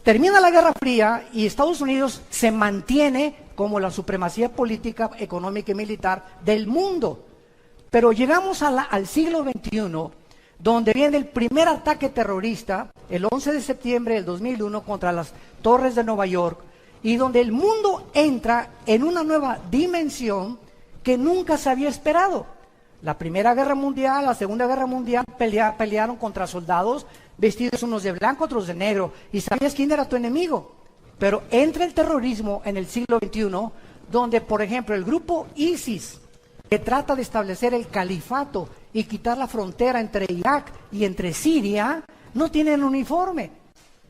termina la Guerra Fría y Estados Unidos se mantiene como la supremacía política, económica y militar del mundo. Pero llegamos al siglo XXI, donde viene el primer ataque terrorista, el 11 de septiembre del 2001, contra las torres de Nueva York, y donde el mundo entra en una nueva dimensión que nunca se había esperado. La Primera Guerra Mundial, la Segunda Guerra Mundial pelearon contra soldados vestidos unos de blanco, otros de negro, y sabías quién era tu enemigo. Pero entra el terrorismo en el siglo XXI, donde, por ejemplo, el grupo ISIS, que trata de establecer el califato y quitar la frontera entre Irak y entre Siria, no tienen uniforme.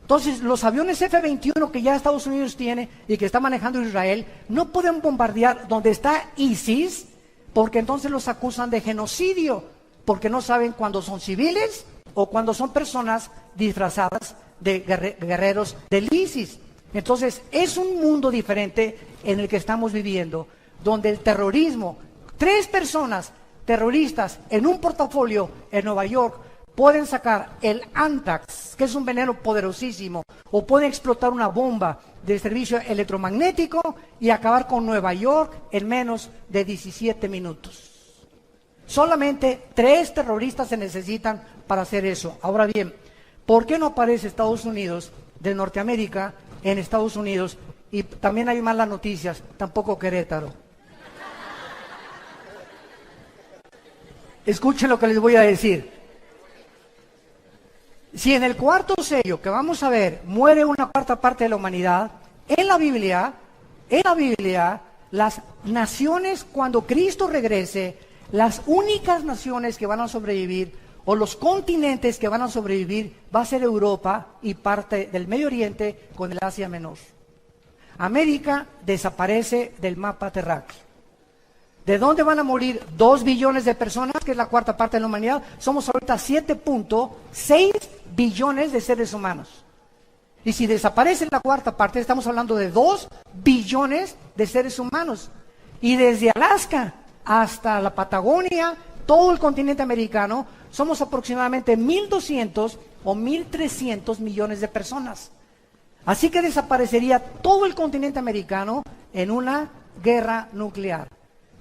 Entonces, los aviones F-21 que ya Estados Unidos tiene y que está manejando Israel, no pueden bombardear donde está ISIS, porque entonces los acusan de genocidio, porque no saben cuándo son civiles o cuando son personas disfrazadas de guerreros del ISIS. Entonces, es un mundo diferente en el que estamos viviendo, donde el terrorismo, 3 personas terroristas en un portafolio en Nueva York pueden sacar el Anthrax, que es un veneno poderosísimo, o pueden explotar una bomba de servicio electromagnético y acabar con Nueva York en menos de 17 minutos. Solamente 3 terroristas se necesitan para hacer eso. Ahora bien, ¿por qué no aparece Estados Unidos de Norteamérica en Estados Unidos? Y también hay malas noticias, tampoco Querétaro. Escuchen lo que les voy a decir. Si en el cuarto sello que vamos a ver muere una cuarta parte de la humanidad, en la Biblia, las naciones, cuando Cristo regrese, las únicas naciones que van a sobrevivir, o los continentes que van a sobrevivir, va a ser Europa y parte del Medio Oriente con el Asia Menor. América desaparece del mapa terráqueo. ¿De dónde van a morir 2 billones de personas, que es la cuarta parte de la humanidad? Somos ahorita 7.6 billones de seres humanos. Y si desaparece la cuarta parte, estamos hablando de 2 billones de seres humanos. Y desde Alaska hasta la Patagonia, todo el continente americano, somos aproximadamente 1.200 o 1.300 millones de personas. Así que desaparecería todo el continente americano en una guerra nuclear.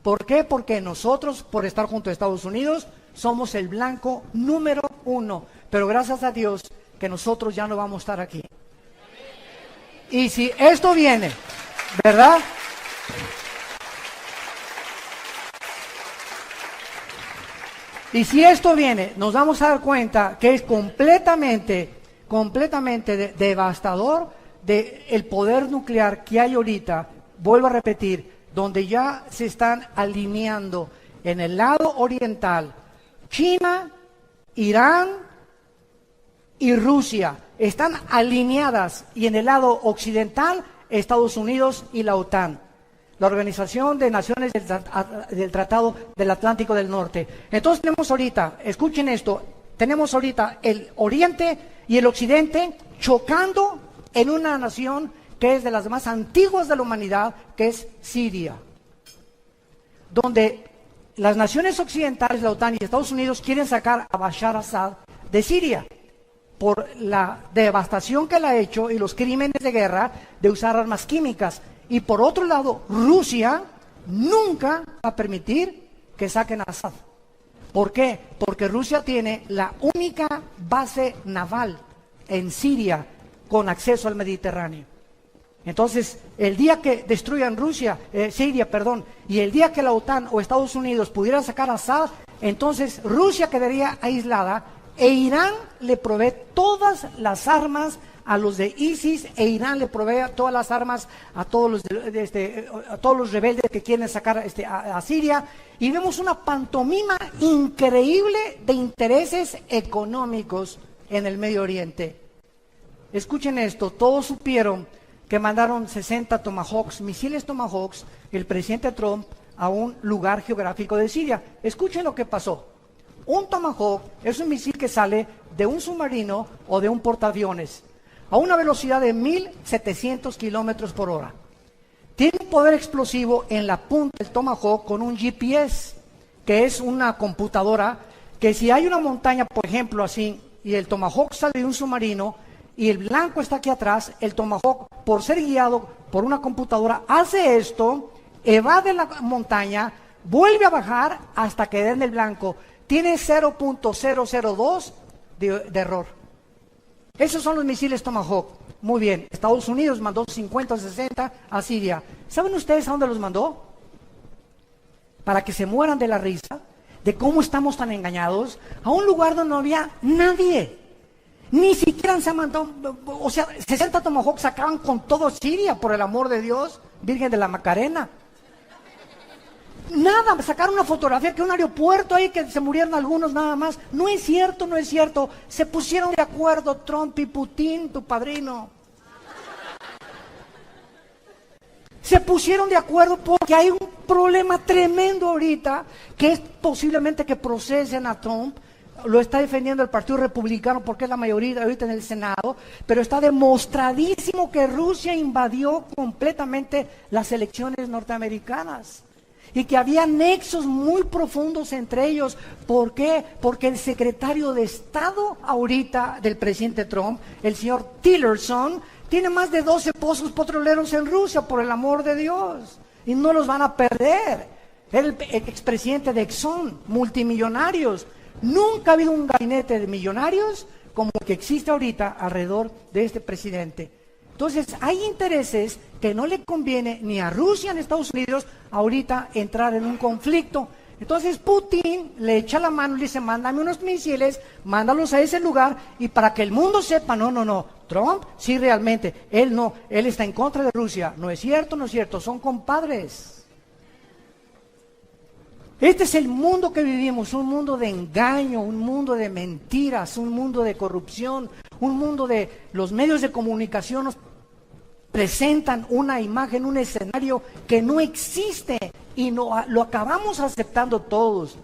¿Por qué? Porque nosotros, por estar junto a Estados Unidos, somos el blanco número 1. Pero gracias a Dios que nosotros ya no vamos a estar aquí. Y si esto viene, ¿verdad? Y si esto viene, nos vamos a dar cuenta que es completamente devastador el poder nuclear que hay ahorita. Vuelvo a repetir, donde ya se están alineando en el lado oriental, China, Irán y Rusia están alineadas, y en el lado occidental, Estados Unidos y la OTAN, la Organización de Naciones del Tratado del Atlántico del Norte. Entonces tenemos ahorita, escuchen esto, tenemos ahorita el oriente y el occidente chocando en una nación que es de las más antiguas de la humanidad, que es Siria, donde las naciones occidentales, la OTAN y Estados Unidos quieren sacar a Bashar Assad de Siria por la devastación que él ha hecho y los crímenes de guerra de usar armas químicas. Y por otro lado, Rusia nunca va a permitir que saquen a Assad. ¿Por qué? Porque Rusia tiene la única base naval en Siria con acceso al Mediterráneo. Entonces, el día que destruyan Siria, y el día que la OTAN o Estados Unidos pudieran sacar a Assad, entonces Rusia quedaría aislada e Irán le provee todas las armas a los de ISIS, e Irán le provee todas las armas a todos los rebeldes que quieren sacar a Siria, y vemos una pantomima increíble de intereses económicos en el Medio Oriente. Escuchen esto, todos supieron que mandaron 60 Tomahawks, misiles Tomahawks, el presidente Trump, a un lugar geográfico de Siria. Escuchen lo que pasó. Un Tomahawk es un misil que sale de un submarino o de un portaaviones a una velocidad de 1.700 kilómetros por hora. tiene un poder explosivo en la punta del Tomahawk con un GPS, que es una computadora que si hay una montaña, por ejemplo, así, y el Tomahawk sale de un submarino y el blanco está aquí atrás, el Tomahawk, por ser guiado por una computadora, hace esto, evade la montaña, vuelve a bajar hasta que den el blanco. Tiene 0.002 de error. Esos son los misiles Tomahawk. Muy bien, Estados Unidos mandó 50 o 60 a Siria. ¿Saben ustedes a dónde los mandó? Para que se mueran de la risa, de cómo estamos tan engañados, a un lugar donde no había nadie. Ni siquiera se mandó, o sea, 60 Tomahawks acaban con todo Siria, por el amor de Dios, Virgen de la Macarena. Nada, sacaron una fotografía que un aeropuerto ahí que se murieron algunos nada más. No es cierto, no es cierto. Se pusieron de acuerdo Trump y Putin, tu padrino. Se pusieron de acuerdo porque hay un problema tremendo ahorita, que es posiblemente que procesen a Trump. Lo está defendiendo el Partido Republicano porque es la mayoría ahorita en el Senado, pero está demostradísimo que Rusia invadió completamente las elecciones norteamericanas. Y que había nexos muy profundos entre ellos. ¿Por qué? Porque el secretario de Estado ahorita del presidente Trump, el señor Tillerson, tiene más de 12 pozos petroleros en Rusia, por el amor de Dios. Y no los van a perder. El expresidente de Exxon, multimillonarios. Nunca ha habido un gabinete de millonarios como el que existe ahorita alrededor de este presidente. Entonces, hay intereses que no le conviene ni a Rusia ni a Estados Unidos ahorita entrar en un conflicto. Entonces, Putin le echa la mano y le dice, mándame unos misiles, mándalos a ese lugar, y para que el mundo sepa, no, Trump sí realmente, él no, él está en contra de Rusia. No es cierto, son compadres. Este es el mundo que vivimos, un mundo de engaño, un mundo de mentiras, un mundo de corrupción, un mundo de los medios de comunicación nos presentan una imagen, un escenario que no existe y no, lo acabamos aceptando todos.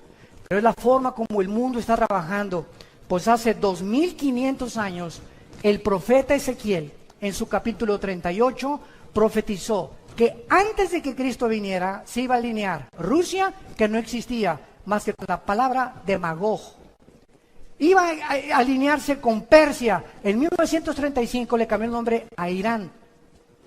Pero es la forma como el mundo está trabajando. Pues hace 2500 años, el profeta Ezequiel, en su capítulo 38, profetizó que antes de que Cristo viniera, se iba a alinear Rusia, que no existía más que con la palabra de Magog. Iba a alinearse con Persia. En 1935 le cambió el nombre a Irán.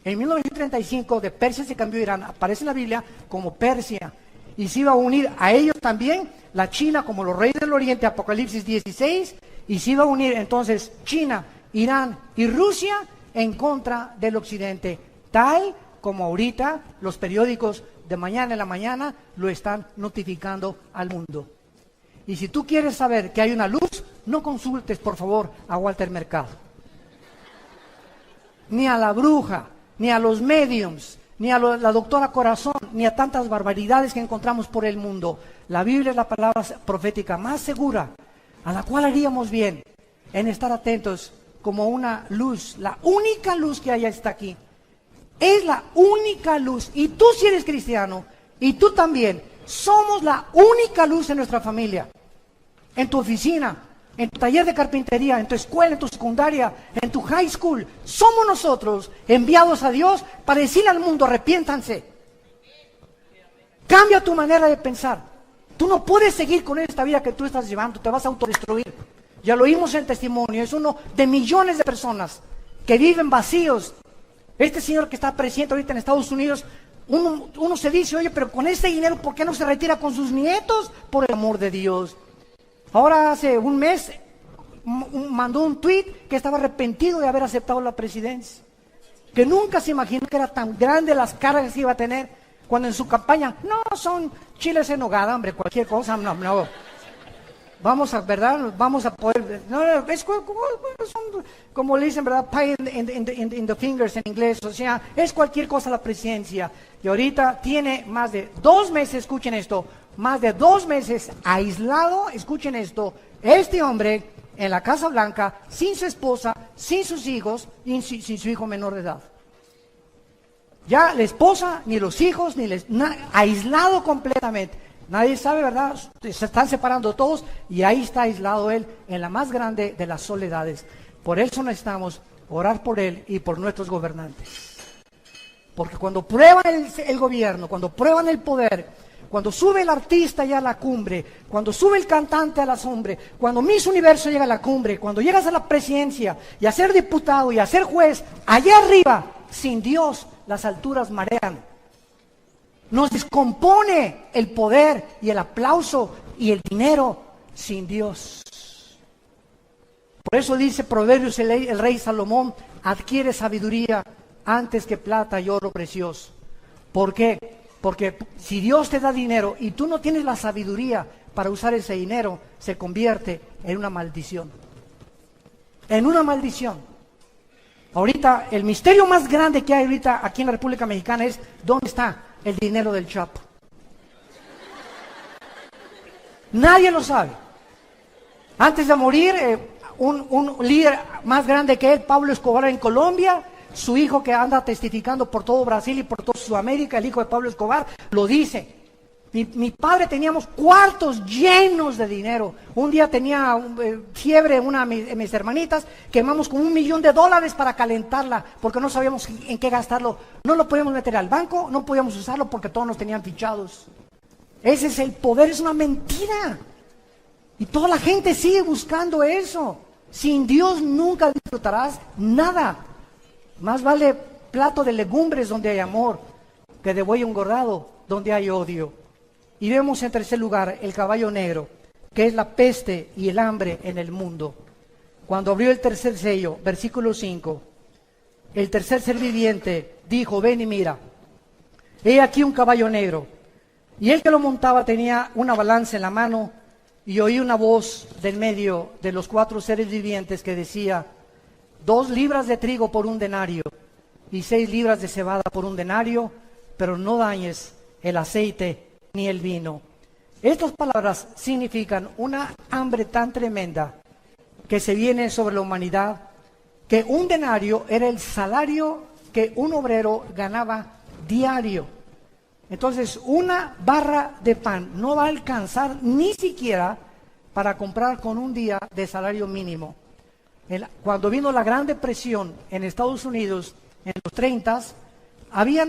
En 1935 de Persia se cambió a Irán. Aparece en la Biblia como Persia. Y se iba a unir a ellos también la China como los reyes del Oriente, Apocalipsis 16. Y se iba a unir entonces China, Irán y Rusia en contra del Occidente. Tal como ahorita los periódicos de mañana en la mañana lo están notificando al mundo. Y si tú quieres saber que hay una luz, no consultes, por favor, a Walter Mercado. Ni a la bruja, ni a los mediums, ni a la doctora Corazón, ni a tantas barbaridades que encontramos por el mundo. La Biblia es la palabra profética más segura, a la cual haríamos bien en estar atentos como una luz. La única luz que hay está aquí. Es la única luz. Y tú, si eres cristiano, y tú también, somos la única luz en nuestra familia. En tu oficina, en tu taller de carpintería, en tu escuela, en tu secundaria, en tu high school. Somos nosotros enviados a Dios para decirle al mundo, arrepiéntanse. Cambia tu manera de pensar. Tú no puedes seguir con esta vida que tú estás llevando, te vas a autodestruir. Ya lo oímos en el testimonio, es uno de millones de personas que viven vacíos. Este señor que está presidente ahorita en Estados Unidos, uno se dice, oye, pero con ese dinero, ¿por qué no se retira con sus nietos? Por el amor de Dios. Ahora hace un mes mandó un tweet que estaba arrepentido de haber aceptado la presidencia. Que nunca se imaginó que era tan grande las cargas que iba a tener cuando en su campaña, no, son chiles en nogada, hombre, cualquier cosa, no. Vamos a, ¿verdad? Vamos a poder, no, es como le dicen, ¿verdad? Pie in the fingers en inglés, o sea, es cualquier cosa la presidencia. Y ahorita tiene más de 2 meses, escuchen esto, más de 2 meses aislado, escuchen esto, este hombre en la Casa Blanca, sin su esposa, sin sus hijos y sin su hijo menor de edad. Ya la esposa, ni los hijos, aislado completamente. Nadie sabe, ¿verdad? Se están separando todos y ahí está aislado él en la más grande de las soledades. Por eso necesitamos orar por él y por nuestros gobernantes. Porque cuando prueban el gobierno, cuando prueban el poder, cuando sube el artista ya a la cumbre, cuando sube el cantante a la cumbre, cuando Miss Universo llega a la cumbre, cuando llegas a la presidencia y a ser diputado y a ser juez, allá arriba, sin Dios, las alturas marean. Nos descompone el poder y el aplauso y el dinero sin Dios. Por eso dice Proverbios el rey Salomón, adquiere sabiduría antes que plata y oro precioso. ¿Por qué? Porque si Dios te da dinero y tú no tienes la sabiduría para usar ese dinero, se convierte en una maldición. En una maldición. Ahorita, el misterio más grande que hay ahorita aquí en la República Mexicana es ¿dónde está el dinero del Chapo? Nadie lo sabe. Antes de morir, un líder más grande que él, Pablo Escobar en Colombia, su hijo que anda testificando por todo Brasil y por toda Sudamérica, el hijo de Pablo Escobar, lo dice. Mi padre teníamos cuartos llenos de dinero. Un día tenía fiebre una de mis hermanitas, quemamos como $1 millón para calentarla, porque no sabíamos en qué gastarlo. No lo podíamos meter al banco, no podíamos usarlo porque todos nos tenían fichados. Ese es el poder, es una mentira. Y toda la gente sigue buscando eso. Sin Dios nunca disfrutarás nada. Más vale plato de legumbres donde hay amor, que de buey engordado donde hay odio. Y vemos en tercer lugar el caballo negro, que es la peste y el hambre en el mundo. Cuando abrió el tercer sello, versículo 5, el tercer ser viviente dijo, ven y mira, he aquí un caballo negro. Y el que lo montaba tenía una balanza en la mano, y oí una voz del medio de los 4 seres vivientes que decía, 2 libras de trigo por 1 denario, y 6 libras de cebada por 1 denario, pero no dañes el aceite ni el vino. Estas palabras significan una hambre tan tremenda que se viene sobre la humanidad, que 1 denario era el salario que un obrero ganaba diario. Entonces, 1 barra de pan no va a alcanzar ni siquiera para comprar con 1 día de salario mínimo. Cuando vino la Gran Depresión en Estados Unidos, en los 30s,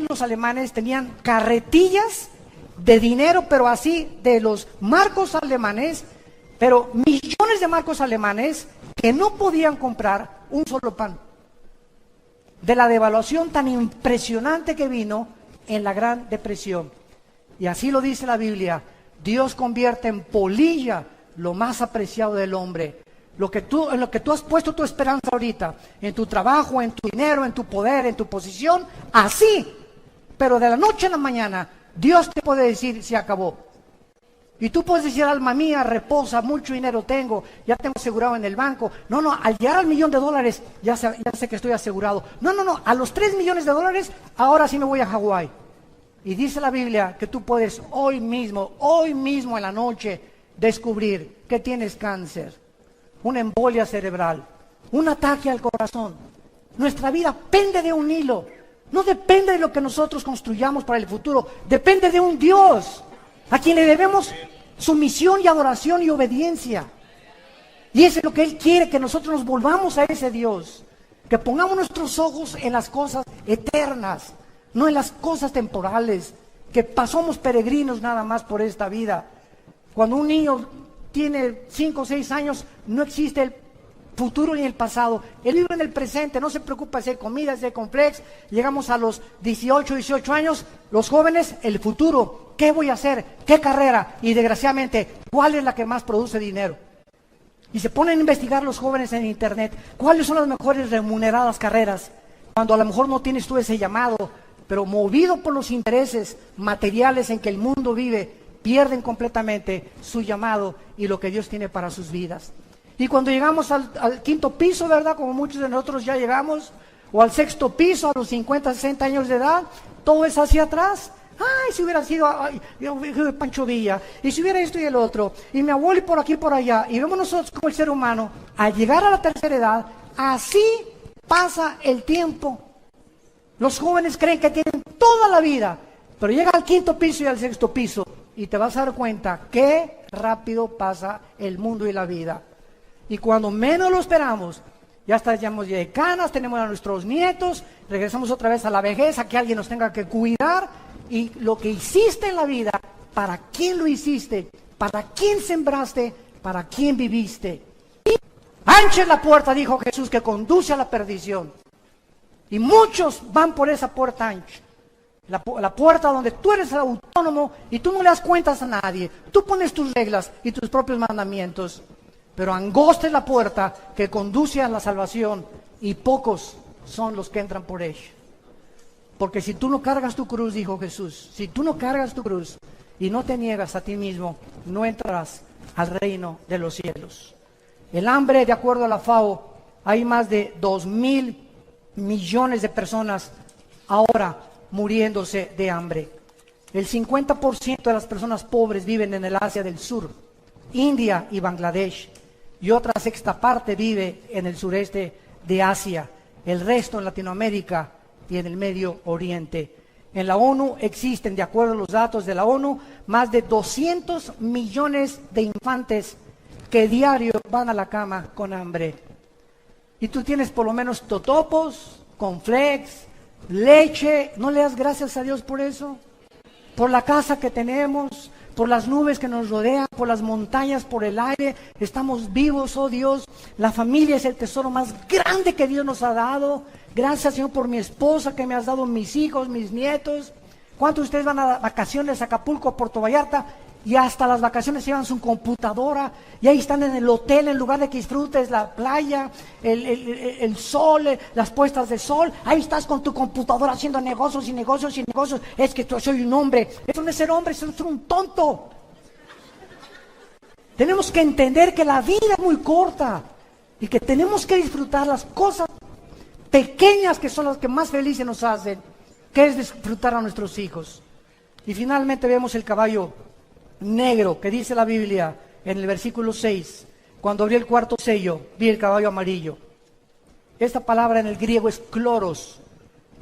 los alemanes tenían carretillas de dinero, pero así, de los marcos alemanes, pero millones de marcos alemanes que no podían comprar un solo pan. De la devaluación tan impresionante que vino en la Gran Depresión. Y así lo dice la Biblia, Dios convierte en polilla lo más apreciado del hombre. En lo que tú has puesto tu esperanza ahorita, en tu trabajo, en tu dinero, en tu poder, en tu posición, así, pero de la noche a la mañana, Dios te puede decir, se acabó. Y tú puedes decir, alma mía, reposa, mucho dinero tengo, ya tengo asegurado en el banco. No, al llegar al $1 millón, ya sé que estoy asegurado. No, a los $3 millones, ahora sí me voy a Hawái. Y dice la Biblia que tú puedes hoy mismo en la noche, descubrir que tienes cáncer, una embolia cerebral, un ataque al corazón. Nuestra vida pende de un hilo. No depende de lo que nosotros construyamos para el futuro, depende de un Dios a quien le debemos sumisión y adoración y obediencia. Y eso es lo que Él quiere, que nosotros nos volvamos a ese Dios, que pongamos nuestros ojos en las cosas eternas, no en las cosas temporales, que pasamos peregrinos nada más por esta vida. Cuando un niño tiene 5 o 6 años, no existe el futuro ni el pasado. Él vive en el presente, no se preocupa si hay comida, si hay complex. Llegamos a los 18 años, los jóvenes, el futuro. ¿Qué voy a hacer? ¿Qué carrera? Y desgraciadamente, ¿cuál es la que más produce dinero? Y se ponen a investigar los jóvenes en internet. ¿Cuáles son las mejores remuneradas carreras? Cuando a lo mejor no tienes tú ese llamado, pero movido por los intereses materiales en que el mundo vive, pierden completamente su llamado y lo que Dios tiene para sus vidas. Y cuando llegamos al 5.º piso, ¿verdad? Como muchos de nosotros ya llegamos, o al 6.º piso, a los 50, 60 años de edad, todo es hacia atrás. Ay, si hubiera sido Pancho Villa, y si hubiera esto y el otro, y mi abuelo y por aquí y por allá, y vemos nosotros como el ser humano, al llegar a la tercera edad, así pasa el tiempo. Los jóvenes creen que tienen toda la vida, pero llega al 5.º piso y al 6.º piso, y te vas a dar cuenta qué rápido pasa el mundo y la vida. Y cuando menos lo esperamos, Ya estamos de canas, tenemos a nuestros nietos, regresamos otra vez a la vejez, a que alguien nos tenga que cuidar. Y lo que hiciste en la vida, ¿para quién lo hiciste? ¿Para quién sembraste? ¿Para quién viviste? Ancha es la puerta, dijo Jesús, que conduce a la perdición. Y muchos van por esa puerta ancha. La puerta donde tú eres el autónomo y tú no le das cuentas a nadie. Tú pones tus reglas y tus propios mandamientos. Pero angosta es la puerta que conduce a la salvación y pocos son los que entran por ella. Porque si tú no cargas tu cruz, dijo Jesús, si tú no cargas tu cruz y no te niegas a ti mismo, no entrarás al reino de los cielos. El hambre, de acuerdo a la FAO, hay más de 2,000 millones de personas ahora muriéndose de hambre. El 50% de las personas pobres viven en el Asia del Sur, India y Bangladesh, y otra sexta parte vive en el sureste de Asia, el resto en Latinoamérica y en el Medio Oriente. En la ONU existen, de acuerdo a los datos de la ONU, más de 200 millones de infantes que diario van a la cama con hambre. Y tú tienes por lo menos totopos, cornflakes, leche. ¿No le das gracias a Dios por eso? Por la casa que tenemos, por las nubes que nos rodean, por las montañas, por el aire. Estamos vivos, oh Dios. La familia es el tesoro más grande que Dios nos ha dado. Gracias, Señor, por mi esposa que me has dado, mis hijos, mis nietos. ¿Cuántos de ustedes van a vacaciones a Acapulco, a Puerto Vallarta? Y hasta las vacaciones llevan su computadora y ahí están en el hotel en lugar de que disfrutes la playa, el sol, las puestas de sol. Ahí estás con tu computadora haciendo negocios y negocios y negocios. Es que yo soy un hombre. Eso no es ser hombre, eso es ser un tonto. Tenemos que entender que la vida es muy corta y que tenemos que disfrutar las cosas pequeñas que son las que más felices nos hacen, que es disfrutar a nuestros hijos. Y finalmente vemos el caballo negro, que dice la Biblia en el versículo 6, cuando abrí el cuarto sello, vi el caballo amarillo. Esta palabra en el griego es kloros,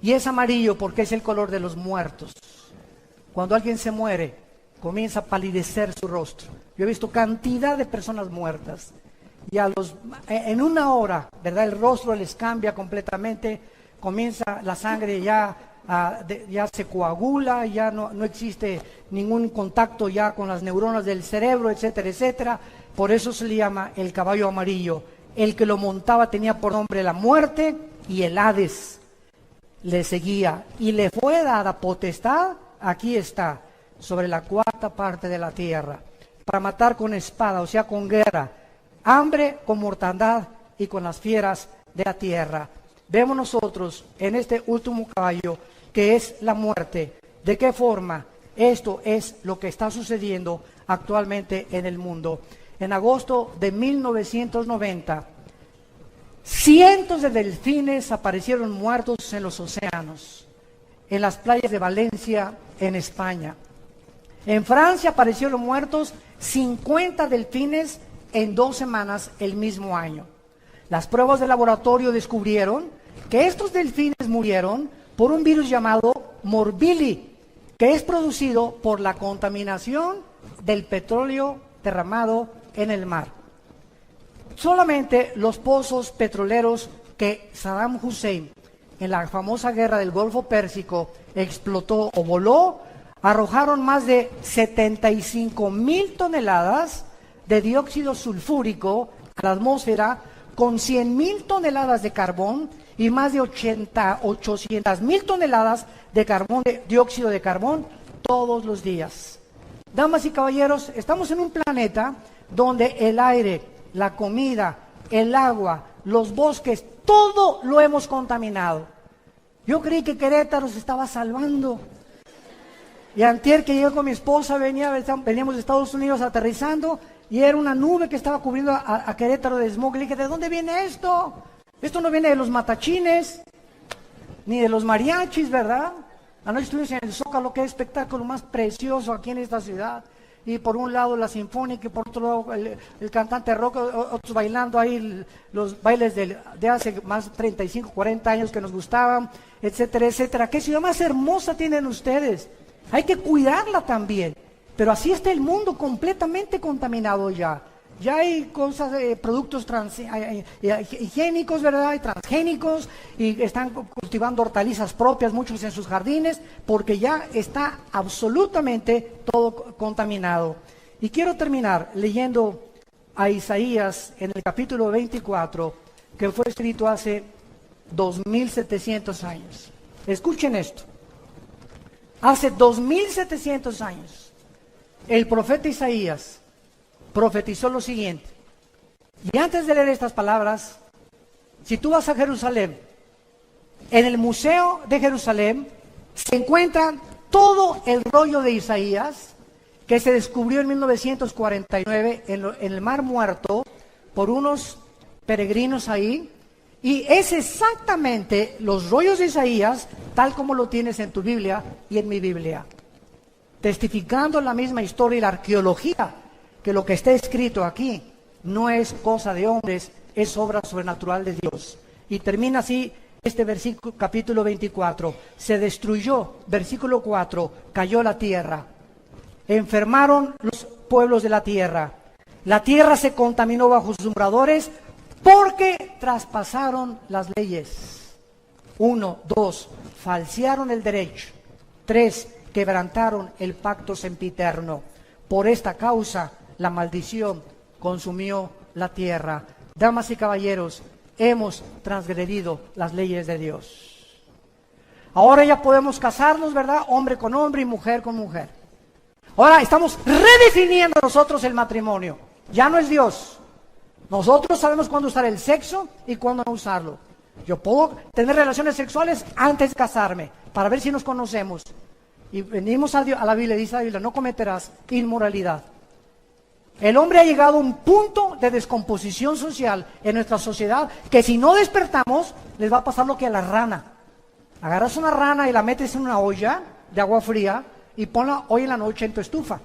y es amarillo porque es el color de los muertos. Cuando alguien se muere, comienza a palidecer su rostro. Yo he visto cantidad de personas muertas, y en una hora, ¿verdad? El rostro les cambia completamente, comienza la sangre ya se coagula, ya no existe ningún contacto ya con las neuronas del cerebro, etcétera, etcétera. Por eso se le llama el caballo amarillo. El que lo montaba tenía por nombre la muerte, y el Hades le seguía. Y le fue dada potestad, aquí está, sobre la cuarta parte de la tierra, para matar con espada, o sea, con guerra, hambre, con mortandad y con las fieras de la tierra. Vemos nosotros en este último caballo que es la muerte. ¿De qué forma? Esto es lo que está sucediendo actualmente en el mundo. En agosto de 1990, cientos de delfines aparecieron muertos en los océanos, en las playas de Valencia, en España. En Francia aparecieron muertos 50 delfines en 2 semanas el mismo año. Las pruebas de laboratorio descubrieron que estos delfines murieron por un virus llamado Morbilli, que es producido por la contaminación del petróleo derramado en el mar. Solamente los pozos petroleros que Saddam Hussein, en la famosa guerra del Golfo Pérsico, explotó o voló, arrojaron más de 75,000 toneladas de dióxido sulfúrico a la atmósfera, con 100,000 toneladas de carbón y más de 800,000 toneladas de dióxido de carbón todos los días. Damas y caballeros, estamos en un planeta donde el aire, la comida, el agua, los bosques, todo lo hemos contaminado. Yo creí que Querétaro se estaba salvando. Y antier que llegué con mi esposa, veníamos de Estados Unidos aterrizando, y era una nube que estaba cubriendo a Querétaro de smog. Le dije, ¿de dónde viene esto? Esto no viene de los matachines, ni de los mariachis, ¿verdad? Anoche estuvimos en el Zócalo, que es el espectáculo más precioso aquí en esta ciudad. Y por un lado la sinfónica, y por otro lado el cantante rock, otros bailando ahí los bailes de hace más de 35, 40 años que nos gustaban, etcétera, etcétera. ¿Qué ciudad más hermosa tienen ustedes? Hay que cuidarla también. Pero así está el mundo completamente contaminado ya. Ya hay cosas, productos higiénicos, ¿verdad? Y transgénicos, y están cultivando hortalizas propias, muchos en sus jardines, porque ya está absolutamente todo contaminado. Y quiero terminar leyendo a Isaías en el capítulo 24, que fue escrito hace 2700 años. Escuchen esto. Hace 2700 años, el profeta Isaías profetizó lo siguiente. Y antes de leer estas palabras, si tú vas a Jerusalén, en el Museo de Jerusalén se encuentra todo el rollo de Isaías que se descubrió en 1949 en el Mar Muerto por unos peregrinos ahí, y es exactamente los rollos de Isaías tal como lo tienes en tu Biblia y en mi Biblia, testificando la misma historia y la arqueología, que lo que está escrito aquí no es cosa de hombres, es obra sobrenatural de Dios. Y termina así este versículo, capítulo 24. Se destruyó, versículo 4, cayó la tierra. Enfermaron los pueblos de la tierra se contaminó bajo sus umbradores porque traspasaron las leyes. 1, 2, falsearon el derecho. 3, quebrantaron el pacto sempiterno. Por esta causa la maldición consumió la tierra. Damas y caballeros, hemos transgredido las leyes de Dios. Ahora ya podemos casarnos, ¿verdad? Hombre con hombre y mujer con mujer. Ahora estamos redefiniendo nosotros el matrimonio. Ya no es Dios. Nosotros sabemos cuándo usar el sexo y cuándo no usarlo. Yo puedo tener relaciones sexuales antes de casarme, para ver si nos conocemos. Y venimos a la Biblia, dice la Biblia, no cometerás inmoralidad. El hombre ha llegado a un punto de descomposición social en nuestra sociedad que si no despertamos, les va a pasar lo que a la rana. Agarras una rana y la metes en una olla de agua fría y ponla hoy en la noche en tu estufa.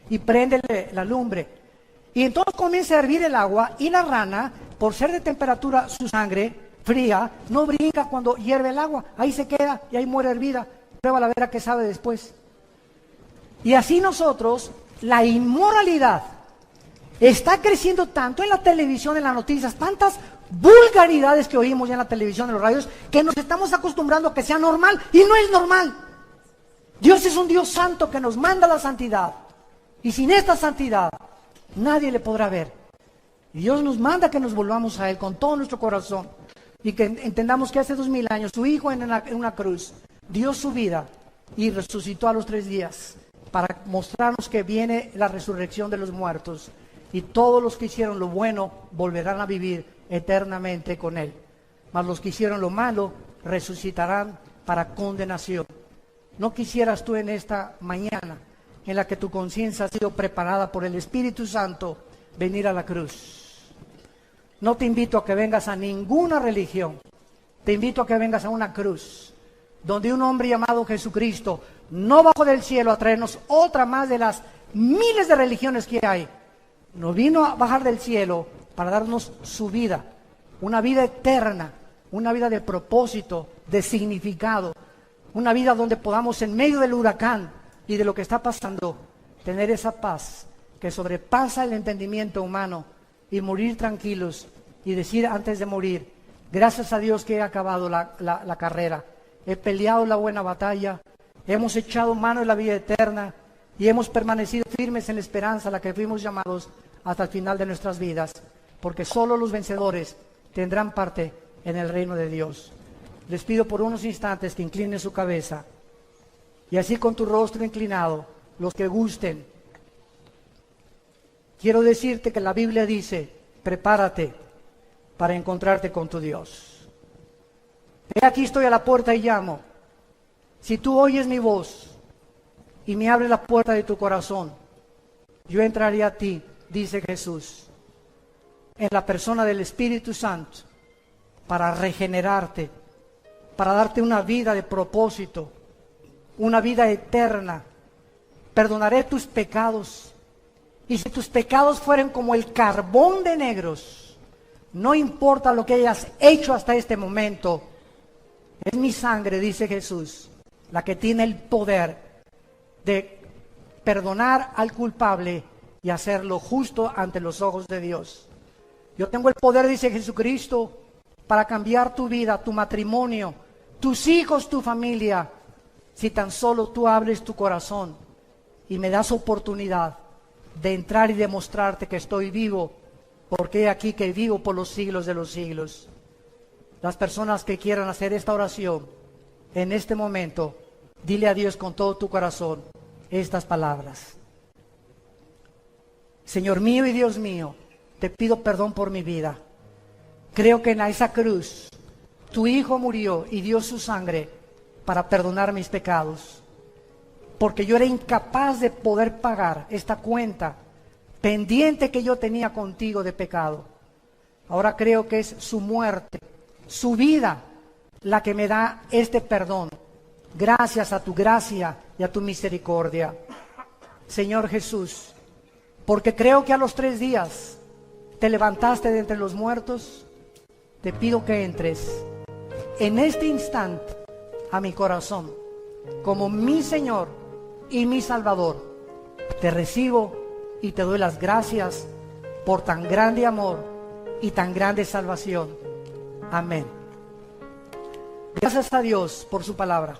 Y préndele la lumbre. Y entonces comienza a hervir el agua y la rana, por ser de temperatura su sangre fría, no brinca cuando hierve el agua. Ahí se queda y ahí muere hervida. Prueba la vera que sabe después. Y así nosotros, la inmoralidad está creciendo tanto en la televisión, en las noticias, tantas vulgaridades que oímos ya en la televisión, en los radios, que nos estamos acostumbrando a que sea normal y no es normal. Dios es un Dios santo que nos manda la santidad, y sin esta santidad nadie le podrá ver. Y Dios nos manda que nos volvamos a Él con todo nuestro corazón y que entendamos que hace 2000 años su Hijo en una cruz dio su vida y resucitó a los 3 días para mostrarnos que viene la resurrección de los muertos, y todos los que hicieron lo bueno volverán a vivir eternamente con Él, mas los que hicieron lo malo resucitarán para condenación. ¿No quisieras tú en esta mañana, en la que tu conciencia ha sido preparada por el Espíritu Santo, venir a la cruz? No te invito a que vengas a ninguna religión, te invito a que vengas a una cruz, donde un hombre llamado Jesucristo no bajó del cielo a traernos otra más de las miles de religiones que hay. No vino a bajar del cielo para darnos su vida, una vida eterna, una vida de propósito, de significado, una vida donde podamos en medio del huracán y de lo que está pasando, tener esa paz que sobrepasa el entendimiento humano y morir tranquilos y decir antes de morir: gracias a Dios que he acabado la carrera, he peleado la buena batalla, hemos echado mano de la vida eterna y hemos permanecido firmes en la esperanza a la que fuimos llamados hasta el final de nuestras vidas, porque solo los vencedores tendrán parte en el reino de Dios. Les pido por unos instantes que inclinen su cabeza, y así con tu rostro inclinado, los que gusten, quiero decirte que la Biblia dice: prepárate para encontrarte con tu Dios. He aquí estoy a la puerta y llamo. Si tú oyes mi voz y me abres la puerta de tu corazón, yo entraré a ti, dice Jesús, en la persona del Espíritu Santo, para regenerarte, para darte una vida de propósito, una vida eterna. Perdonaré tus pecados, y si tus pecados fueren como el carbón de negros, no importa lo que hayas hecho hasta este momento, es mi sangre, dice Jesús, la que tiene el poder de perdonar al culpable y hacerlo justo ante los ojos de Dios. Yo tengo el poder, dice Jesucristo, para cambiar tu vida, tu matrimonio, tus hijos, tu familia, si tan solo tú abres tu corazón y me das oportunidad de entrar y demostrarte que estoy vivo, porque he aquí que vivo por los siglos de los siglos. Las personas que quieran hacer esta oración en este momento, dile a Dios con todo tu corazón estas palabras. Señor mío y Dios mío, te pido perdón por mi vida. Creo que en esa cruz tu Hijo murió y dio su sangre para perdonar mis pecados, porque yo era incapaz de poder pagar esta cuenta pendiente que yo tenía contigo de pecado. Ahora creo que es su muerte, su vida, la que me da este perdón, gracias a tu gracia y a tu misericordia. Señor Jesús, porque creo que a los 3 días te levantaste de entre los muertos, te pido que entres en este instante a mi corazón como mi Señor y mi Salvador. Te recibo y te doy las gracias por tan grande amor y tan grande salvación. Amén. Gracias a Dios por su palabra.